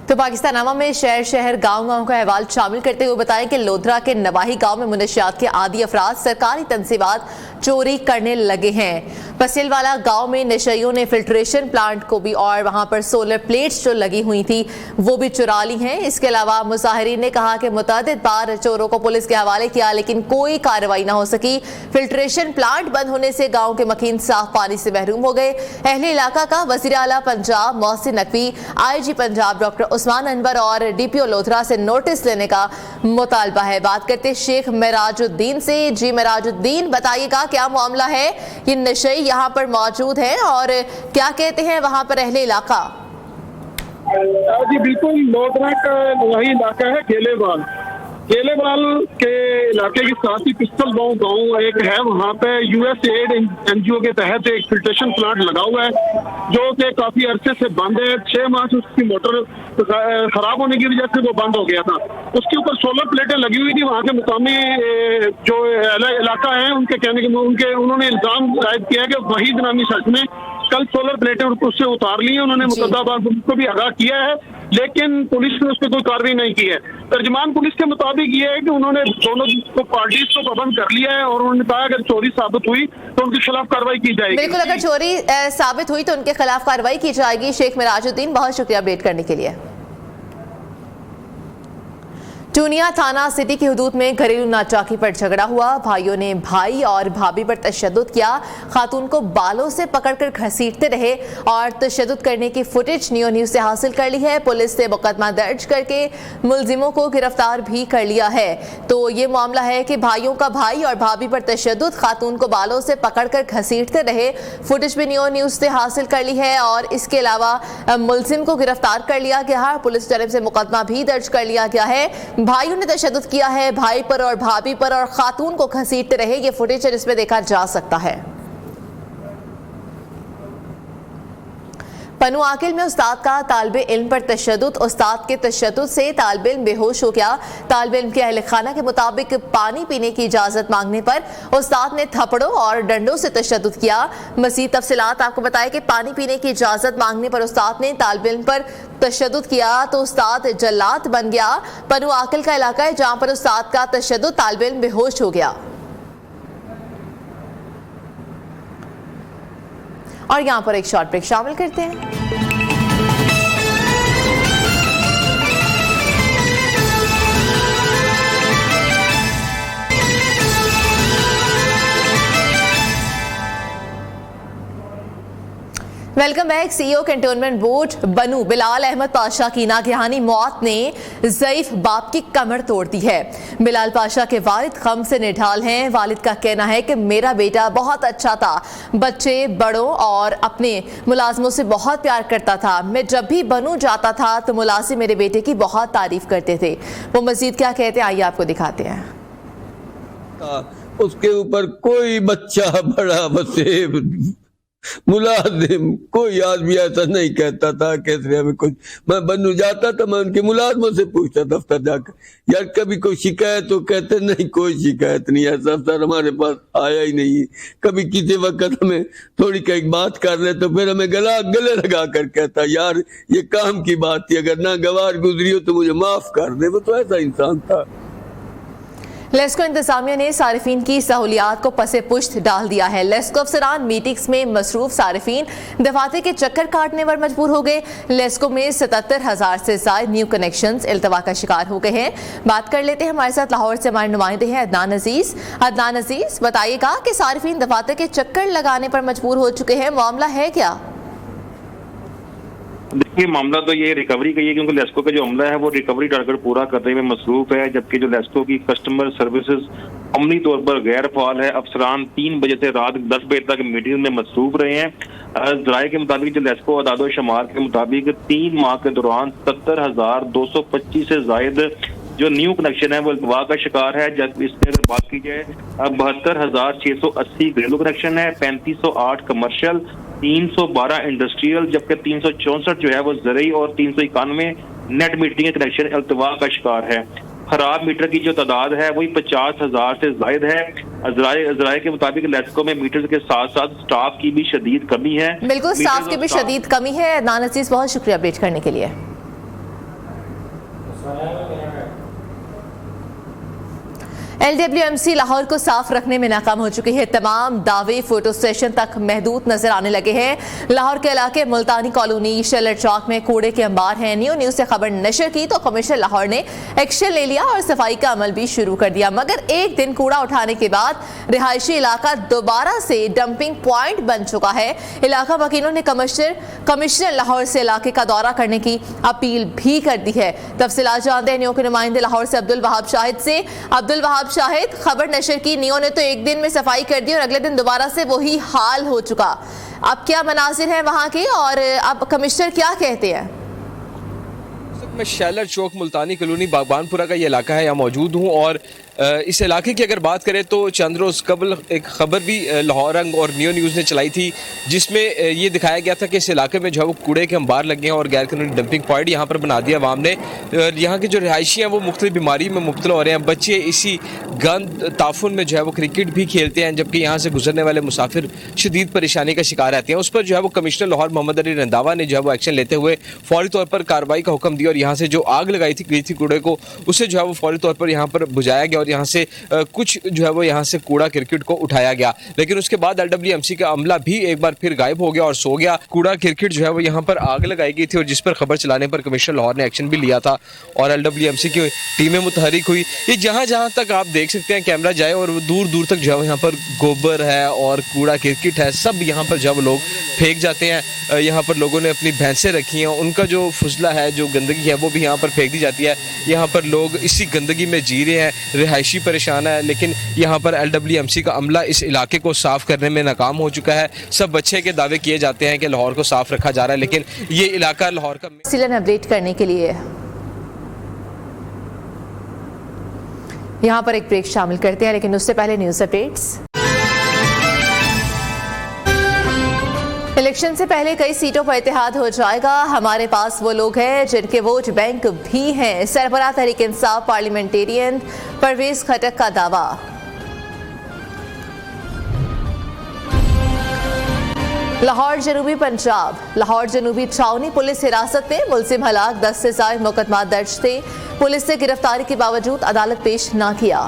तो तो पाकिस्तान नामा में शहर शहर गांव गांव का अहवाल शामिल करते हुए बताएं कि लोधरा के नवाही गांव में मुनशियात के आदी अफराद सरकारी तंसीबात चोरी करने लगे हैं। पसेलवाला गांव में नशइयों ने फिल्ट्रेशन प्लांट को भी और वहां पर सोलर प्लेट्स जो लगी हुई थी वो भी चुरा ली हैं। इसके अलावा मुजाहिरीन ने कहा कि मुतअद्दिद बार चोरों को पुलिस के हवाले किया लेकिन कोई कार्रवाई न हो सकी। फिल्ट्रेशन प्लांट बंद होने से गाँव के मकीन साफ पानी से महरूम हो गए। अहले इलाका का वज़ीर आला पंजाब मोहसिन नकवी, IG पंजाब डॉक्टर उस्मान अनवर और DPO लोधरा से नोटिस लेने का मुतालबा है। बात करते शेख मेराजुद्दीन से। जी मेराजुद्दीन, बताइएगा क्या मामला है? ये नशे यहाँ पर मौजूद हैं और क्या कहते हैं वहाँ पर अहले इलाका? जी बिल्कुल, लोधरा का वही इलाका है केलेवाल के इलाके के साथ ही पिस्तल गांव एक है। वहाँ पे USAID NGO के तहत एक फिल्ट्रेशन प्लांट लगा हुआ है जो कि काफी अरसे से बंद है। 6 माह से उसकी मोटर खराब होने की वजह से वो बंद हो गया था। उसके ऊपर सोलर प्लेटें लगी हुई थी। वहाँ के मुकामी जो इलाका है उनके कहने के उन्होंने इल्जाम आयद किया कि वहीद नामी शख्स ने कल सोलर प्लेटें उससे उतार ली है। उन्होंने मुकद्दमाबाद पुलिस को भी आगाह किया है लेकिन पुलिस ने उस पर कोई कार्रवाई नहीं की है। तर्जमान पुलिस के मुताबिक ये है कि उन्होंने दोनों पार्टीज को पाबंद कर लिया है और उन्होंने कहा अगर चोरी साबित हुई तो उनके खिलाफ कार्रवाई की जाएगी। बिल्कुल, अगर चोरी साबित हुई तो उनके खिलाफ कार्रवाई की जाएगी। शेख मेराजुद्दीन, बहुत शुक्रिया अपडेट करने के लिए। चूनिया थाना सिटी की हुदूद में घरेलू नाचाकी पर झगड़ा हुआ। भाइयों ने भाई और भाभी पर तशद्दुद किया। खातून को बालों से पकड़कर घसीटते रहे और तशद्दुद करने की फुटेज नियो न्यूज से हासिल कर ली है। पुलिस ने मुकदमा दर्ज करके मुलजिमों को गिरफ्तार भी कर लिया है। तो ये मामला है कि भाइयों का भाई और भाभी पर तशद्दुद, खातून को बालों से पकड़कर घसीटते रहे। फुटेज भी नियो न्यूज से हासिल कर ली है और इसके अलावा मुलजिम को गिरफ्तार कर लिया गया है। पुलिस की तरफ से मुकदमा भी दर्ज कर लिया गया है। भाइयों ने तशद्दुद किया है भाई पर और भाभी पर और खातून को घसीटते रहे। ये फुटेज है जिसमें देखा जा सकता है। पन्नू आकिल में उस्ताद का तालिबे इल्म पर तशद्दुद। उस्ताद के तशद्दुद से तालिबे इल्म बेहोश हो गया। तालिबे इल्म के अहले खाना के मुताबिक पानी पीने की इजाजत मांगने पर उस्ताद ने थप्पड़ों और डंडों से तशद्दुद किया। मज़ीद तफसीलात आपको बताया कि पानी पीने की इजाजत मांगने पर उस्ताद ने तालिबे इल्म पर तशद्दुद किया तो उस्ताद जल्लाद बन गया। पन्नू आकिल का इलाका है जहां पर उस्ताद का तशद्दुद, तालिबे इल्म बेहोश हो गया। और यहाँ पर एक शॉर्ट ब्रेक शामिल करते हैं। Welcome back. CEO cantonment board बनू बिलाल अहमद पाशा की नागहानी मौत ने ज़ईफ बाप की कमर तोड़ दी है। बिलाल पाशा के वालिद गम से निढाल हैं। वालिद का कहना है कि मेरा बेटा बहुत अच्छा था, बच्चे बड़ों और अपने मुलाजमों से बहुत प्यार करता था। मैं जब भी बनू जाता था तो मुलाजिम मेरे बेटे की बहुत तारीफ करते थे। वो मजीद क्या कहते हैं आइए आपको दिखाते हैं। उसके ऊपर कोई बच्चा बड़ा बच्चे मुलाजिम कोई आदमी ऐसा नहीं कहता था कैसे हमें कुछ। मैं बनू जाता था, मैं उनके मुलाजमों से पूछता दफ्तर जाकर, यार कभी कोई शिकायत तो कहते नहीं कोई शिकायत नहीं, ऐसा अफसर हमारे पास आया ही नहीं। कभी किसी वक्त हमें थोड़ी कहीं बात कर रहे तो फिर हमें गले लगा कर कहता यार ये काम की बात थी, अगर ना गवार गुजरी हो तो मुझे माफ कर दे। वो तो ऐसा इंसान था। लेस्को इंतजामिया ने सारिफीन की सहूलियात को पसे पुश्त डाल दिया है। लेस्को अफसरान मीटिंग्स में मसरूफ सारिफीन दफातर के चक्कर काटने पर मजबूर हो गए। लेस्को में 77,000 से ज्यादा न्यू कनेक्शंस इल्तवा का शिकार हो गए हैं। बात कर लेते हैं, हमारे साथ लाहौर से हमारे नुमाइंदे हैं अदनान अजीज। अदनान अजीज, बताइएगा कि सारिफीन दफातर के चक्कर लगाने पर मजबूर हो चुके हैं, मामला है क्या? देखिए मामला तो ये रिकवरी का ही है क्योंकि लेस्को का जो अमला है वो रिकवरी टारगेट पूरा करने में मसरूफ है, जबकि जो लेस्को की कस्टमर सर्विसेज अमली तौर पर गैर फाल है। अफसरान 3 बजे से रात 10 बजे तक मीटिंग में मसरूफ रहे हैं। जराये के मुताबिक जो लेस्को अदादो शुमार के मुताबिक 3 माह के दौरान 70,225 से जायद जो न्यू कनेक्शन है वो इल्तवा का शिकार है। जब इसमें अगर बात की जाए 72,680 घरेलू कनेक्शन है, 3508 कमर्शियल, 312 इंडस्ट्रियल, जबकि 364 जो है वो ज़रई और 391 नेट मीटरिंग के कनेक्शन इल्तवा का शिकार है। खराब मीटर की जो तादाद है वही 50,000 से जायद है। जराये के मुताबिक लेस्को में मीटर के साथ साथ स्टाफ की भी शदीद कमी है। बिल्कुल, स्टाफ की भी शदीद कमी है। अदनान अजीज, बहुत शुक्रिया अपडेट करने के लिए। LWMC लाहौर को साफ रखने में नाकाम हो चुकी है। तमाम दावे फोटो सेशन तक महदूद नजर आने लगे हैं। लाहौर के इलाके मुल्तानी कॉलोनी, शेलर चौक में कूड़े के अंबार हैं। न्यूज़ से खबर नशर की तो कमिश्नर लाहौर ने एक्शन ले लिया और सफाई का अमल भी शुरू कर दिया, मगर एक दिन कूड़ा उठाने के बाद रिहायशी इलाका दोबारा से डंपिंग पॉइंट बन चुका है। इलाका वकीलों ने कमिश्नर लाहौर से इलाके का दौरा करने की अपील भी कर दी है। तफसीलात जानते हैं नियो के नुमाइंदे लाहौर से अब्दुल वहाब शाहिद से। अब्दुल वहाब शाहिद, खबर नशर की नियो ने तो एक दिन में सफाई कर दी और अगले दिन दोबारा से वही हाल हो चुका। अब क्या मनाजिर हैं वहां के और अब कमिश्नर क्या कहते हैं? मैं शेलर चौक मुल्तानी कॉलोनी बागबानपुरा का ये इलाका है, यहाँ मौजूद हूँ और इस इलाके की अगर बात करें तो चंद रोज़ कबल एक ख़बर भी लाहौर रंग और नियो न्यूज़ ने चलाई थी जिसमें ये दिखाया गया था कि इस इलाके में जो है वो कूड़े के अंबार लगे हैं और गैर कानूनी डंपिंग पॉइंट यहाँ पर बना दिया अवाम ने। यहाँ के जो रिहायशी हैं वो मुख्तलिफ बीमारी में मुब्तला हो रहे हैं। बच्चे इसी गंद ताफुन में जो है वो क्रिकेट भी खेलते हैं, जबकि यहाँ से गुजरने वाले मुसाफिर शदीद परेशानी का शिकार रहते हैं। उस पर जो है वो कमिश्नर लाहौर मोहम्मद अली रंधावा ने जो है वो एक्शन लेते हुए फौरी तौर पर कार्रवाई का हुक्म दिया और यहाँ से जो आग लगाई गई थी कूड़े को, उसे जो है वो फौरी तौर पर यहाँ पर बुझाया गया और यहाँ से कुछ जो है वो यहाँ से कूड़ा क्रिकेट को उठाया गया। लेकिन उसके बाद LWMC का अमला भी एक बार फिर गायब हो गया और सो गया। कूड़ा क्रिकेट जो है वो यहाँ पर आग लगाई गई थी और जिस पर खबर चलाने पर कमिश्नर लाहौर ने एक्शन भी लिया था और LWMC की टीमें मुतहरिक हुई। ये जहाँ जहाँ तक आप देख सकते हैं कैमरा जाए और दूर दूर तक जो है यहाँ पर गोबर है और कूड़ा क्रिकेट है, सब यहाँ पर जब लोग फेंक जाते हैं। यहाँ पर लोगों ने अपनी भैंसें रखी हैं, उनका जो फुजला है, जो गंदगी है वो भी यहाँ पर फेंक दी जाती है। यहाँ पर लोग इसी गंदगी में जी रहे हैं, रिहायशी परेशान है, लेकिन यहाँ पर LWMC का अमला इस इलाके को साफ करने में नाकाम हो चुका है। सब अच्छे के दावे किए जाते हैं कि लाहौर को साफ रखा जा रहा है, लेकिन ये इलाका लाहौर का सिलन अपडेट करने के लिए यहाँ पर एक ब्रेक शामिल करते हैं, लेकिन उससे पहले न्यूज़ अपडेट्स। इलेक्शन से पहले कई सीटों पर इत्तेहाद हो जाएगा। हमारे पास वो लोग हैं जिनके वोट बैंक भी हैं। सरबराह तहरीक इंसाफ पार्लियामेंटेरियन परवेज खटक का दावा। लाहौर जनूबी पंजाब, लाहौर जनूबी छावनी पुलिस हिरासत में मुलजिम हलाक 10 से ज्यादा मुकदमा दर्ज थे। पुलिस ने गिरफ्तारी के बावजूद अदालत पेश न किया।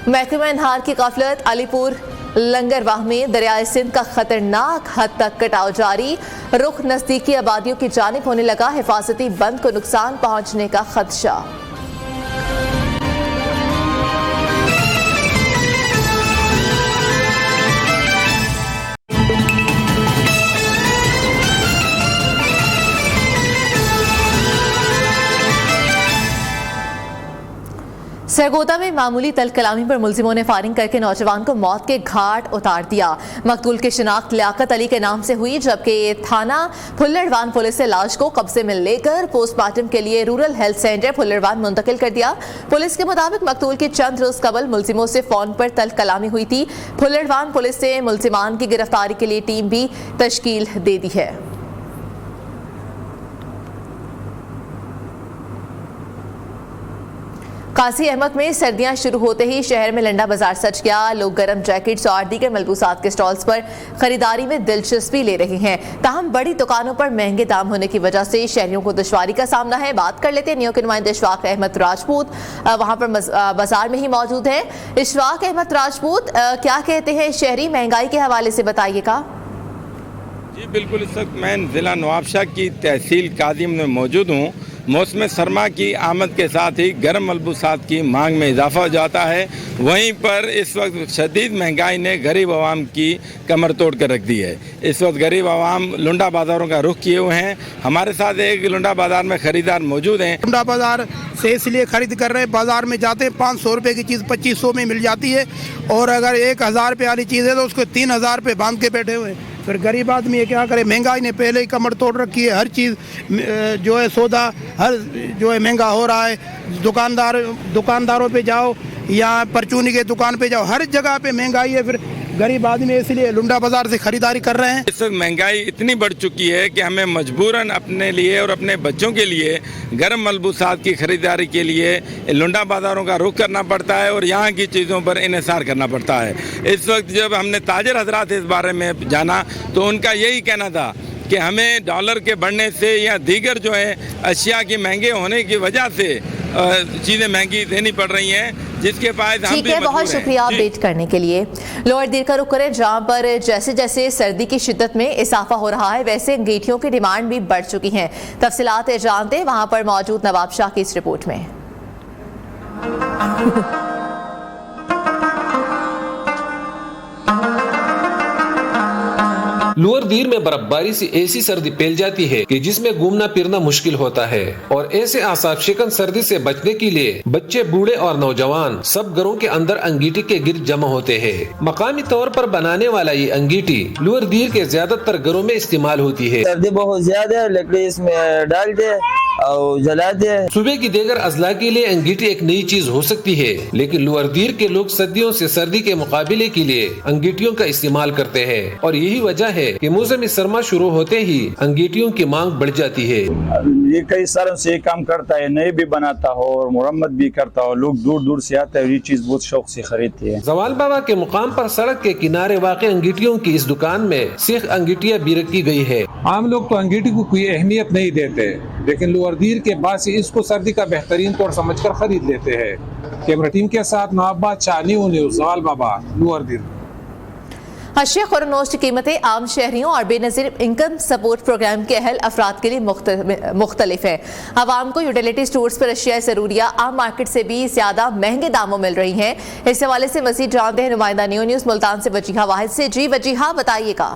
महकमा इंहार की गफलत, अलीपुर लंगरवाह में दरियाए सिंध का खतरनाक हद तक कटाव जारी। रुख नजदीकी आबादियों की जानिब होने लगा। हिफाजती बंद को नुकसान पहुंचने का खदशा। सरगोदा में मामूली तल कलामी पर मुलजिमों ने फायरिंग करके नौजवान को मौत के घाट उतार दिया। मकतूल की शिनाख्त लियाकत अली के नाम से हुई, जबकि थाना फुल्लड़वान पुलिस ने लाश को कब्जे में लेकर पोस्टमार्टम के लिए रूरल हेल्थ सेंटर फुल्लड़वान मुंतकिल कर दिया। पुलिस के मुताबिक मकतूल की चंद रोज कबल मुलजिमों से फोन पर तल कलामी हुई थी। फुल्लड़वान पुलिस ने मुलजिमान की गिरफ्तारी के लिए टीम भी तश्कील दे दी है। काजी अहमद में सर्दियां शुरू होते ही शहर में लंडा बाजार सज गया। लोग गर्म जैकेट्स और दीगर मलबूसात के स्टॉल्स पर खरीदारी में दिलचस्पी ले रहे हैं। ताहम बड़ी दुकानों पर महंगे दाम होने की वजह से शहरियों को दुश्वारी का सामना है। बात कर लेते हैं नियो के नुमाइंदे इशफाक अहमद राजपूत, वहां पर बाजार में ही मौजूद है। इशफाक अहमद राजपूत, क्या कहते हैं शहरी महंगाई के हवाले से, बताइएगा। जी बिल्कुल, इस वक्त मैं ज़िला नवाबशाह की तहसील कादिम में मौजूद हूँ। मौसम सरमा की आमद के साथ ही गर्म मलबूसात की मांग में इजाफा हो जाता है। वहीं पर इस वक्त शदीद महंगाई ने गरीब आवाम की कमर तोड़ कर रख दी है। इस वक्त गरीब आवाम लुंडा बाज़ारों का रुख किए हुए हैं। हमारे साथ एक लुंडा बाज़ार में ख़रीदार मौजूद हैं। लुंडा बाज़ार से इसलिए ख़रीद कर रहे हैं, बाज़ार में जाते हैं 500 रुपये की चीज़ 2500 में मिल जाती है, और अगर 1000 रुपये वाली चीज़ है तो उसको 3000 रुपये बांध के बैठे हुए हैं। फिर गरीब आदमी ये क्या करे, महंगाई ने पहले ही कमर तोड़ रखी है। हर चीज़ जो है सौदा हर जो है महंगा हो रहा है। दुकानदारों पे जाओ या परचूनी के दुकान पे जाओ, हर जगह पे महंगाई है। फिर गरीब आदमी इसलिए लुंडा बाजार से खरीदारी कर रहे हैं। इस वक्त महंगाई इतनी बढ़ चुकी है कि हमें मजबूरन अपने लिए और अपने बच्चों के लिए गर्म मलबूसात की खरीदारी के लिए लुंडा बाज़ारों का रुख करना पड़ता है और यहाँ की चीज़ों पर इन्हिसार करना पड़ता है। इस वक्त जब हमने ताजर हजरात इस बारे में जाना तो उनका यही कहना था कि हमें डॉलर के बढ़ने से या दीगर जो है अशिया की महंगे होने की वजह से चीज़ें महंगी देनी पड़ रही हैं, जिसके पास हम ठीक भी है, मजबूर बहुत हैं। शुक्रिया अपडेट करने के लिए। लोअर दीर का रुख करें, जहां पर जैसे जैसे सर्दी की शिद्दत में इजाफा हो रहा है वैसे अंगीठियों की डिमांड भी बढ़ चुकी हैं। तफसीलात जानते हैं वहां पर मौजूद नवाब शाह की इस रिपोर्ट में। लोअर दीर में बर्फबारी से ऐसी सर्दी फैल जाती है कि जिसमें घूमना फिरना मुश्किल होता है, और ऐसे आसाब शिकन सर्दी से बचने के लिए बच्चे, बूढ़े और नौजवान सब घरों के अंदर अंगीठी के गिर्द जमा होते हैं। मकामी तौर पर बनाने वाला ये अंगीठी लोअर दीर के ज्यादातर घरों में इस्तेमाल होती है। सर्दी बहुत ज्यादा है, लकड़ी इसमें डाल दे और जला दे। सुबह की देगर अजला के लिए अंगीठी एक नई चीज हो सकती है, लेकिन लोअर दीर के लोग सदियों से सर्दी के मुकाबले के लिए अंगीठियों का इस्तेमाल करते हैं, और यही वजह है कि मौसम सरमा शुरू होते ही अंगीठियों की मांग बढ़ जाती है। ये कई सालों से ये काम करता है, नए भी बनाता हो और मुरम्मत भी करता हो, लोग दूर दूर से आते हैं, ये चीज बहुत शौक से खरीदते हैं। जवाल बाबा के मुकाम पर सड़क के किनारे वाक़ अंगीठियों की इस दुकान में सिख अंगीठियाँ भी रखी गई है। आम लोग तो अंगीठी को कोई अहमियत नहीं देते, लेकिन लोअर दीर के बाद से इसको सर्दी का बेहतरीन तौर समझकर खरीद लेते हैं। कैमरा टीम के साथ नवाब चानी न्यूज़, जवाल बाबा, लोअर दीर। अशिया खुरनोश की कीमतें आम शहरियों और बेनज़ीर इनकम सपोर्ट प्रोग्राम के अहल अफराद के लिए मुख्तलिफ है। आवाम को यूटिलिटी स्टोर्स पर अशिया ज़रूरिया आम मार्केट से भी ज़्यादा महंगे दामों मिल रही हैं। इस हवाले से मज़ीद जानते हैं नुमाइंदा न्यूज़ मुल्तान से वजीहा वाहिद से। जी वजीहा, बताइएगा।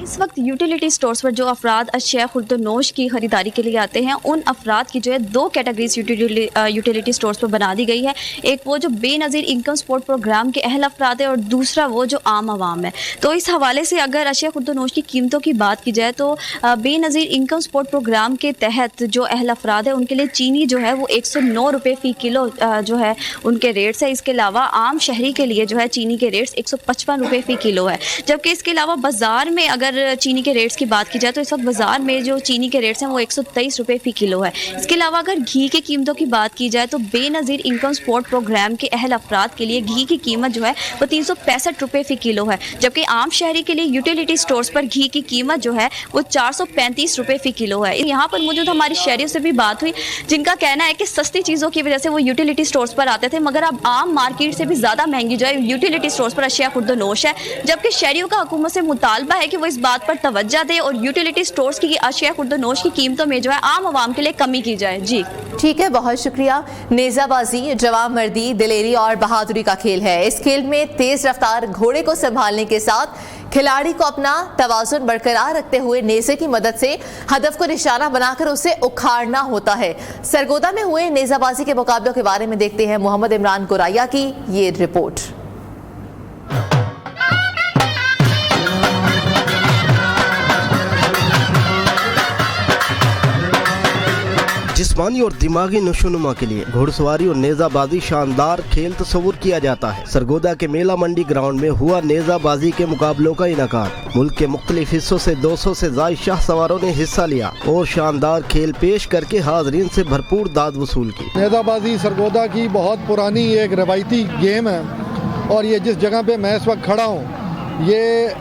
इस वक्त यूटिलिटी स्टोर्स पर जो अफराद अशिया खुर्दनोश की ख़रीदारी के लिए आते हैं, उन अफराद की जो है दो कैटेगरीज यूटिलिटी स्टोर्स पर बना दी गई है। एक वो जो बेनज़ीर इनकम सपोर्ट प्रोग्राम के अहल अफराद है, और दूसरा वो जो आम आवाम है। तो इस हवाले से अगर अशिया खुर्दनोश की कीमतों की बात की जाए तो बेनज़ीर इनकम सपोर्ट प्रोग्राम के तहत जो अहल अफराद है उनके लिए चीनी जो है वो 109 रुपये फ़ी किलो जो है उनके रेट्स है। इसके अलावा आम शहरी के लिए जो है चीनी के रेट्स 155 रुपये फ़ी किलो है। जबकि इसके अलावा बाज़ार में अगर चीनी के रेट्स की बात की जाए तो इस वक्त बाजार में जो चीनी के रेट्स हैं वो 123 रुपये फ़ी किलो है। इसके अलावा अगर घी की कीमतों की बात की जाए तो बेनज़ीर इनकम सपोर्ट प्रोग्राम के अहल अफराद के लिए घी की कीमत जो है वो 365 रुपये फ़ी किलो है। जबकि आम शहरी के लिए यूटिलिटी स्टोर्स पर घी की कीमत जो है वो 435 रुपये फ़ी किलो है। यहाँ पर मौजूद हमारी शहरियों से भी बात हुई, जिनका कहना है कि सस्ती चीज़ों की वजह से वो यूटिलिटी स्टोर्स पर आते थे, मगर अब आम मार्केट से भी ज़्यादा महंगी जो है यूटिलिटी स्टोर्स पर अशिया खुर्दनोश है। जबकि शहरियों का हुकूमत से मुतालबा है कि वो इस बात पर तवज्जो दे और यूटिलिटी स्टोर्स की अशिया खुर्दनोश की कीमतों में जो है आम आवाम के लिए कमी की जाए। जी ठीक है, बहुत शुक्रिया। नेज़ाबाजी जवां मर्दी, दिलेरी और बहादुरी का खेल है। इस खेल में तेज रफ्तार घोड़े को संभालने के साथ खिलाड़ी को अपना तवाज़ुन बरकरार रखते हुए नेज़े की मदद से हदफ को निशाना बनाकर उसे उखाड़ना होता है। सरगोदा में हुए नेज़ाबाजी के मुकाबलों के बारे में देखते हैं मोहम्मद इमरान गोराया की ये रिपोर्ट। जिस्मानी और दिमागी नशोनुमा के लिए घुड़सवारी और नेज़ाबाजी शानदार खेल तस्वुर किया जाता है। सरगोदा के मेला मंडी ग्राउंड में हुआ नेज़ाबाजी के मुकाबलों का इनेकाद। मुल्क के मुख्तलिफ हिस्सों से 200 से ज़ायद शाह सवारों ने हिस्सा लिया और शानदार खेल पेश करके हाज़रीन से भरपूर दाद वसूल की। नेज़ाबाजी सरगोदा की बहुत पुरानी एक रवायती गेम है, और ये जिस जगह पे मैं इस वक्त खड़ा हूँ ये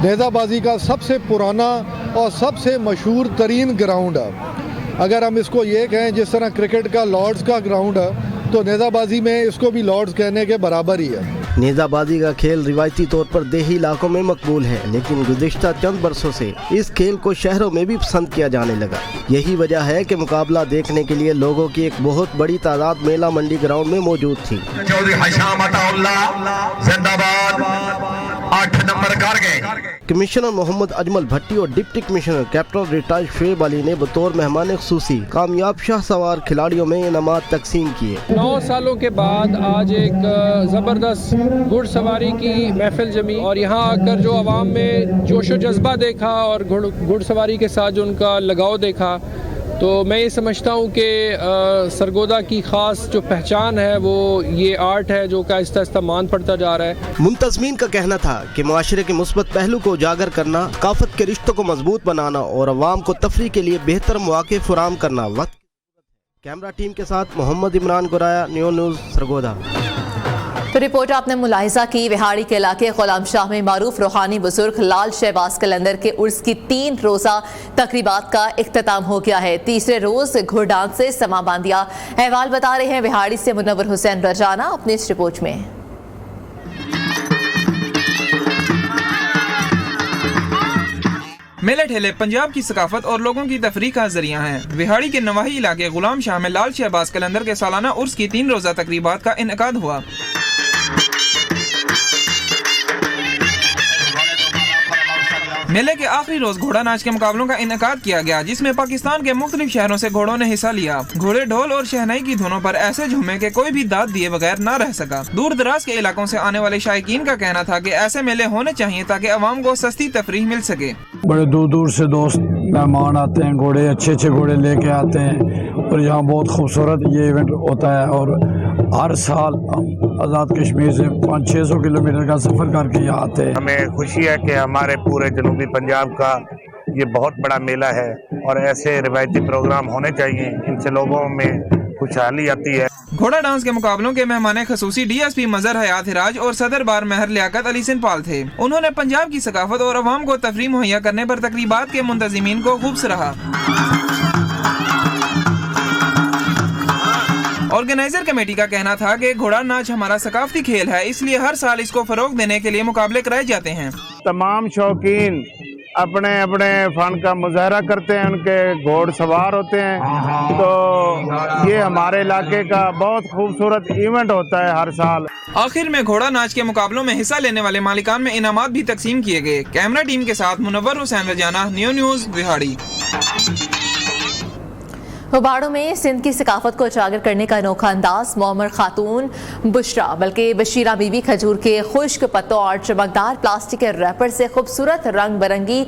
नेज़ाबाजी का सबसे पुराना और सबसे मशहूर तरीन ग्राउंड है। अगर हम इसको ये कहें जिस तरह क्रिकेट का लॉर्ड्स का ग्राउंड है, तो नेज़ाबाजी में इसको भी लॉर्ड्स कहने के बराबर ही है। नेज़ाबाजी का खेल रिवायती तौर पर देही इलाकों में मकबूल है, लेकिन गुज़िश्ता चंद बरसों से इस खेल को शहरों में भी पसंद किया जाने लगा। यही वजह है कि मुकाबला देखने के लिए लोगों की एक बहुत बड़ी तादाद मेला मंडी ग्राउंड में मौजूद थी। 8 नंबर कर गए। कमिश्नर मोहम्मद अजमल भट्टी और deputy commissioner captain retired Shoaib Ali ने बतौर मेहमान खुसूसी कामयाब शाह सवार खिलाड़ियों में इनामात तकसीम किए। 9 सालों के बाद आज एक ज़बरदस्त घुड़सवारी की महफिल जमी, और यहाँ आकर जो आवाम में जोशो जज्बा देखा और घुड़सवारी के साथ जो उनका लगाव देखा, तो मैं ये समझता हूँ कि सरगोदा की ख़ास जो पहचान है वो ये आर्ट है जो का आहिस्ता आहिस्ता मान पड़ता जा रहा है। मुंतज़मीन का कहना था कि मुआशरे के मुस्बत पहलू को उजागर करना, सकाफत के रिश्तों को मजबूत बनाना और अवाम को तफरी के लिए बेहतर मौके फराहम करना वक्त। कैमरा टीम के साथ मोहम्मद इमरान गोराया, न्यूज़ सरगोदा। तो रिपोर्ट आपने मुलाहिजा की, विहाड़ी के इलाके गुलाम शाह में मारूफ रूहानी बुजुर्ग लाल शहबाज कलंदर के उर्स की 3 रोज़ा तकरीबात का इख्तिताम हो गया है। तीसरे रोज घुड़ डांस से समा बांध दिया। अहवाल बता रहे हैं विहाड़ी से मुनव्वर हुसैन रजाना अपनी इस रिपोर्ट में। मेले ठेले पंजाब की सकाफत और लोगों की तफरीह का जरिया हैं। विहाड़ी के नवाही इलाके गुलाम शाह में लाल शहबाज कलंदर के सालाना उर्स की 3 रोज़ा तकरीबात का इनेकाद हुआ। मेले के आखिरी रोज घोड़ा नाच के मुकाबलों का इनेकाद किया गया, जिसमें पाकिस्तान के मुख्तलिफ शहरों से घोड़ों ने हिस्सा लिया। घोड़े ढोल और शहनाई की धुनों पर ऐसे झूमे के कोई भी दाद दिए बगैर न रह सका। दूर दराज के इलाकों से आने वाले शायकीन का कहना था कि ऐसे मेले होने चाहिए ताकि अवाम को सस्ती तफरीह मिल सके। बड़े दूर दूर से दोस्त मेहमान आते हैं, घोड़े अच्छे घोड़े लेके आते हैं और यहाँ बहुत खूबसूरत ये इवेंट होता है। और हर साल आज़ाद कश्मीर से 500-600 किलोमीटर का सफ़र करके यहाँ आते हैं। हमें खुशी है कि हमारे पूरे जनूबी पंजाब का ये बहुत बड़ा मेला है और ऐसे रिवायती प्रोग्राम होने चाहिए, इनसे लोगों में खुशहाली आती है। घोड़ा डांस के मुकाबलों के मेहमान खसूसी DSP मजहर हयात हिराज और सदर बार महर लियाकत अली सिंधपाल थे। उन्होंने पंजाब की सकाफत और अवाम को तफरीह मुहैया करने पर तकरीबात के मुंतजिमीन को खूब सराहा। ऑर्गेनाइजर कमेटी का कहना था कि घोड़ा नाच हमारा सकाफती खेल है, इसलिए हर साल इसको फरोग देने के लिए मुकाबले कराए जाते हैं। तमाम शौकीन अपने अपने फन का मुजाहरा करते हैं, उनके घोड़ सवार होते हैं, तो ये हमारे इलाके का बहुत खूबसूरत इवेंट होता है हर साल। आखिर में घोड़ा नाच के मुकाबलों में हिस्सा लेने वाले मालिकान में इनामात भी तकसीम किए गए। कैमरा टीम के साथ मुनव्वर हुसैन रजाना, न्यू न्यूज़ विहाड़ी। हुबाड़ों में सिंध की सकाफत को उजागर करने का अनोखा अंदाज। मोहम्मद खातून बुशरा बल्कि बशीरा बीवी खजूर के खुश्क पत्तों और चमकदार प्लास्टिक के रैपर से खूबसूरत रंग बिरंगी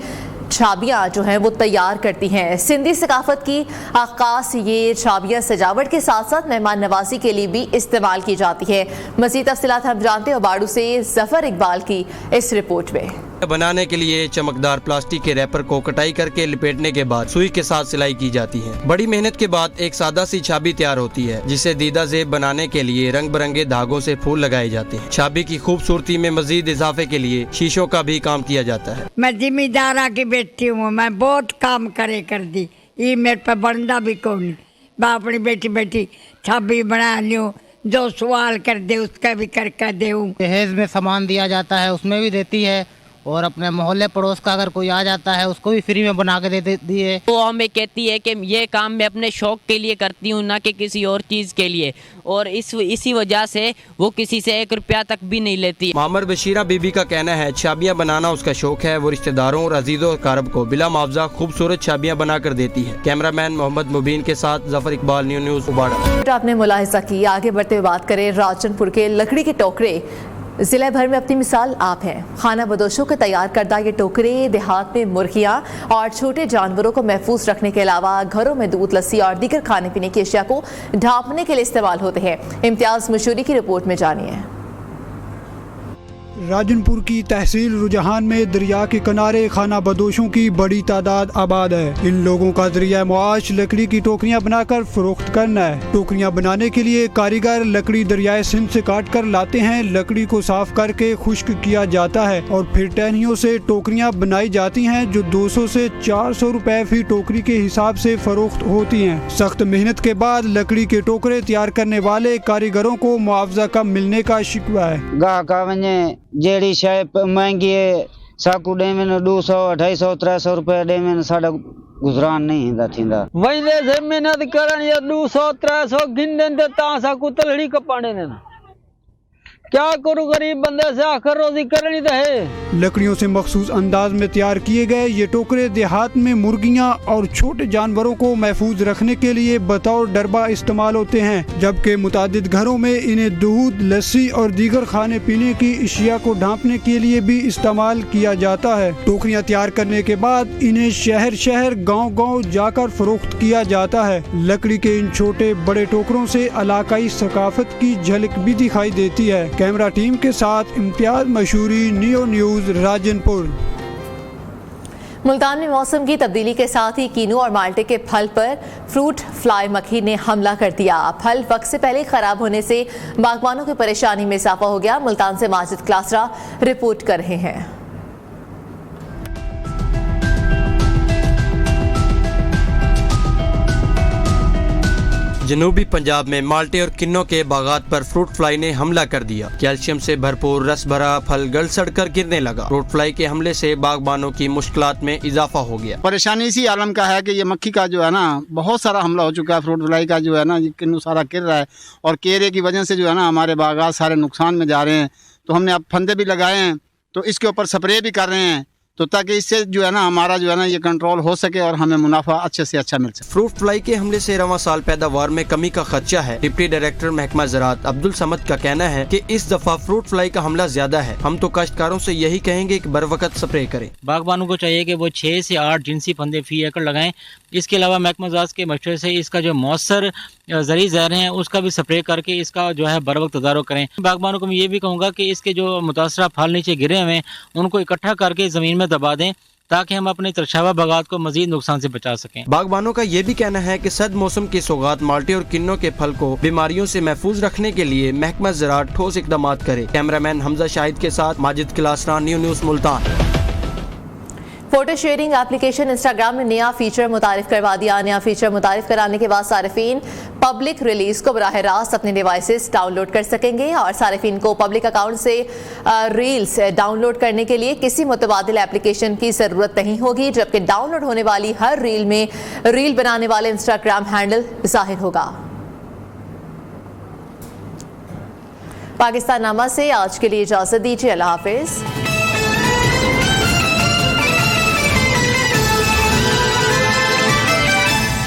छाबियाँ जो हैं वो तैयार करती हैं। सिंधी सकाफत की आकाश ये छाबियाँ सजावट के साथ साथ मेहमान नवाजी के लिए भी इस्तेमाल की जाती है। मज़ीद तफसीलात हम जानते हैं हुबाड़ू से ज़फ़र इकबाल की इस रिपोर्ट में। बनाने के लिए चमकदार प्लास्टिक के रैपर को कटाई करके लिपेटने के बाद सुई के साथ सिलाई की जाती है। बड़ी मेहनत के बाद एक सादा सी छाबी तैयार होती है, जिसे दीदा ज़ेब बनाने के लिए रंग बिरंगे धागों से फूल लगाए जाते हैं। छाबी की खूबसूरती में मजीद इजाफे के लिए शीशों का भी काम किया जाता है। मैं जिम्मेदारा की बेटी हूँ, मैं बहुत काम करे कर दी, ये मेरे पे बंदा भी कौन नहीं। मैं अपनी बेटी छाबी बना लूँ, जो सवाल कर दे उसका भी करके दूँ। दहेज में सामान दिया जाता है उसमें भी देती है, और अपने मोहल्ले पड़ोस का अगर कोई आ जाता है उसको भी फ्री में बना के दे देती है। वो हमें कहती है कि ये काम मैं अपने शौक के लिए करती हूँ, ना कि किसी और चीज़ के लिए, और इसी वजह से वो किसी से 1 रुपया तक भी नहीं लेती। मोहम्मद बशीरा बीबी का कहना है छाबियाँ बनाना उसका शौक है। वो रिश्तेदारों और अजीज़ों कारब को बिला मुआवजा खूबसूरत छाबियाँ बना कर देती है। कैमरामैन मोहम्मद मुबीन के साथ ज़फ़र इकबाल, न्यू न्यूज़ उबाड़ा। आपने मुलाहिजा की। आगे बढ़ते हुए बात करें राजनपुर के लकड़ी के टोकरे जिले भर में अपनी मिसाल आप हैं। खाना बदोशों के तैयार करदा ये टोकरे देहात में मुर्गियाँ और छोटे जानवरों को महफूज रखने के अलावा घरों में दूध, लस्सी और दीगर खाने पीने की अशिया को ढांपने के लिए इस्तेमाल होते हैं। इम्तियाज मशूरी की रिपोर्ट में जानिए। राजनपुर की तहसील रुजहान में दरिया के किनारे खाना बदोशों की बड़ी तादाद आबाद है। इन लोगों का जरिया मुआश लकड़ी की टोकरियां बनाकर फरोख्त करना है। टोकरियां बनाने के लिए कारीगर लकड़ी दरियाए सिंध से काट कर लाते हैं। लकड़ी को साफ करके खुश्क किया जाता है और फिर टहनियों से टोकरियां बनाई जाती हैं, जो 200 से 400 रुपए फी टोकरी के हिसाब से फरोख्त होती हैं। सख्त मेहनत के बाद लकड़ी के टोकरे तैयार करने वाले कारीगरों को मुआवजा कम मिलने का शिकवा है। जेड़ी शय महंगी है साकू डे में 200 250 300 रुपए डे में साडा गुजरान नहीं हिंदा थींदा। वही से मेहनत करन या 200 300 गिनन ते ता साकू तलड़ी कपाने ने क्या करूं, गरीब बंदे से आखिर रोजी करनी तो है। लकड़ियों से मखसूस अंदाज में तैयार किए गए ये टोकरे देहात में मुर्गियां और छोटे जानवरों को महफूज रखने के लिए बतौर डरबा इस्तेमाल होते हैं, जबकि मुतादिद घरों में इन्हें दूध, लस्सी और दीगर खाने पीने की अशिया को ढांपने के लिए भी इस्तेमाल किया जाता है। टोकरियां तैयार करने के बाद इन्हें शहर शहर गाँव गाँव जाकर फरोख्त किया जाता है। लकड़ी के इन छोटे बड़े टोकरों से इलाकाई सकाफत की झलक भी दिखाई देती है। कैमरा टीम के साथ इम्तियाज मशूरी, न्यू न्यूज़ राजनपुर। मुल्तान में मौसम की तब्दीली के साथ ही कीनू और माल्टे के फल पर फ्रूट फ्लाई मक्खी ने हमला कर दिया। फल वक्त से पहले खराब होने से बागबानों की परेशानी में इजाफा हो गया। मुल्तान से माजिद क्लासरा रिपोर्ट कर रहे हैं। जनूबी पंजाब में माल्टे और किन्नों के बागात पर फ्रूट फ्लाई ने हमला कर दिया। कैल्शियम से भरपूर रस भरा फल गल सड़कर गिरने लगा। फ्रूट फ्लाई के हमले से बागबानों की मुश्किलात में इजाफा हो गया। परेशानी इसी आलम का है कि ये मक्खी का जो है ना बहुत सारा हमला हो चुका है। फ्रूट फ्लाई का जो है ना ये किन्नू सारा गिर रहा है और केरे की वजह से जो है ना हमारे बागात सारे नुकसान में जा रहे हैं। तो हमने अब फंदे भी लगाए हैं, तो इसके ऊपर स्प्रे भी कर रहे हैं, तो ताकि इससे जो है ना हमारा जो है ना ये कंट्रोल हो सके और हमें मुनाफा अच्छे से अच्छा मिल सके। फ्रूट फ्लाई के हमले से रवां साल पैदावार में कमी का खदशा है। डिप्टी डायरेक्टर महकमा ज़राअत अब्दुल समद का कहना है कि इस दफा फ्रूट फ्लाई का हमला ज्यादा है। हम तो काश्तकारों से यही कहेंगे कि बर वक्त स्प्रे करें। बागबानों को चाहिए कि वो 6 से 8 जिनसी फंदे फी एकड़ लगाएं। इसके अलावा महकमा ज़राअत के मशवरे से इसका जो मौसर जरी ज़हर हैं उसका भी स्प्रे करके इसका जो है बर वक्त तदारुक करें। बागबानों को मैं ये भी कहूँगा कि इसके जो मुतासरा फल नीचे गिरे हुए हैं उनको इकट्ठा करके ज़मीन में दबा दें ताकि हम अपने तरछावा बागात को मजीद नुकसान से बचा सकें। बागबानों का ये भी कहना है कि सर्द मौसम की सौगात माल्टे और किन्नों के फल को बीमारियों से महफूज रखने के लिए महकमा ज़राअत ठोस इक़दामात करे। कैमरामैन हमजा शाहिद के साथ Majid Klasra, news Multan. Photo sharing application Instagram ने नया फीचर मुतारिफ करवा दिया। नया फीचर मुतारिफ कराने के बाद सारिफीन पब्लिक रिलीज को बराह रास्त अपने डिवाइसेस डाउनलोड कर सकेंगे और सारिफीन को पब्लिक अकाउंट से रील्स डाउनलोड करने के लिए किसी मुतबादिल एप्लीकेशन की ज़रूरत नहीं होगी, जबकि डाउनलोड होने वाली हर रील में रील बनाने वाले इंस्टाग्राम हैंडल ज़ाहिर होगा। पाकिस्तान नामा से आज के लिए इजाज़त दीजिए। अल्लाह हाफिज़।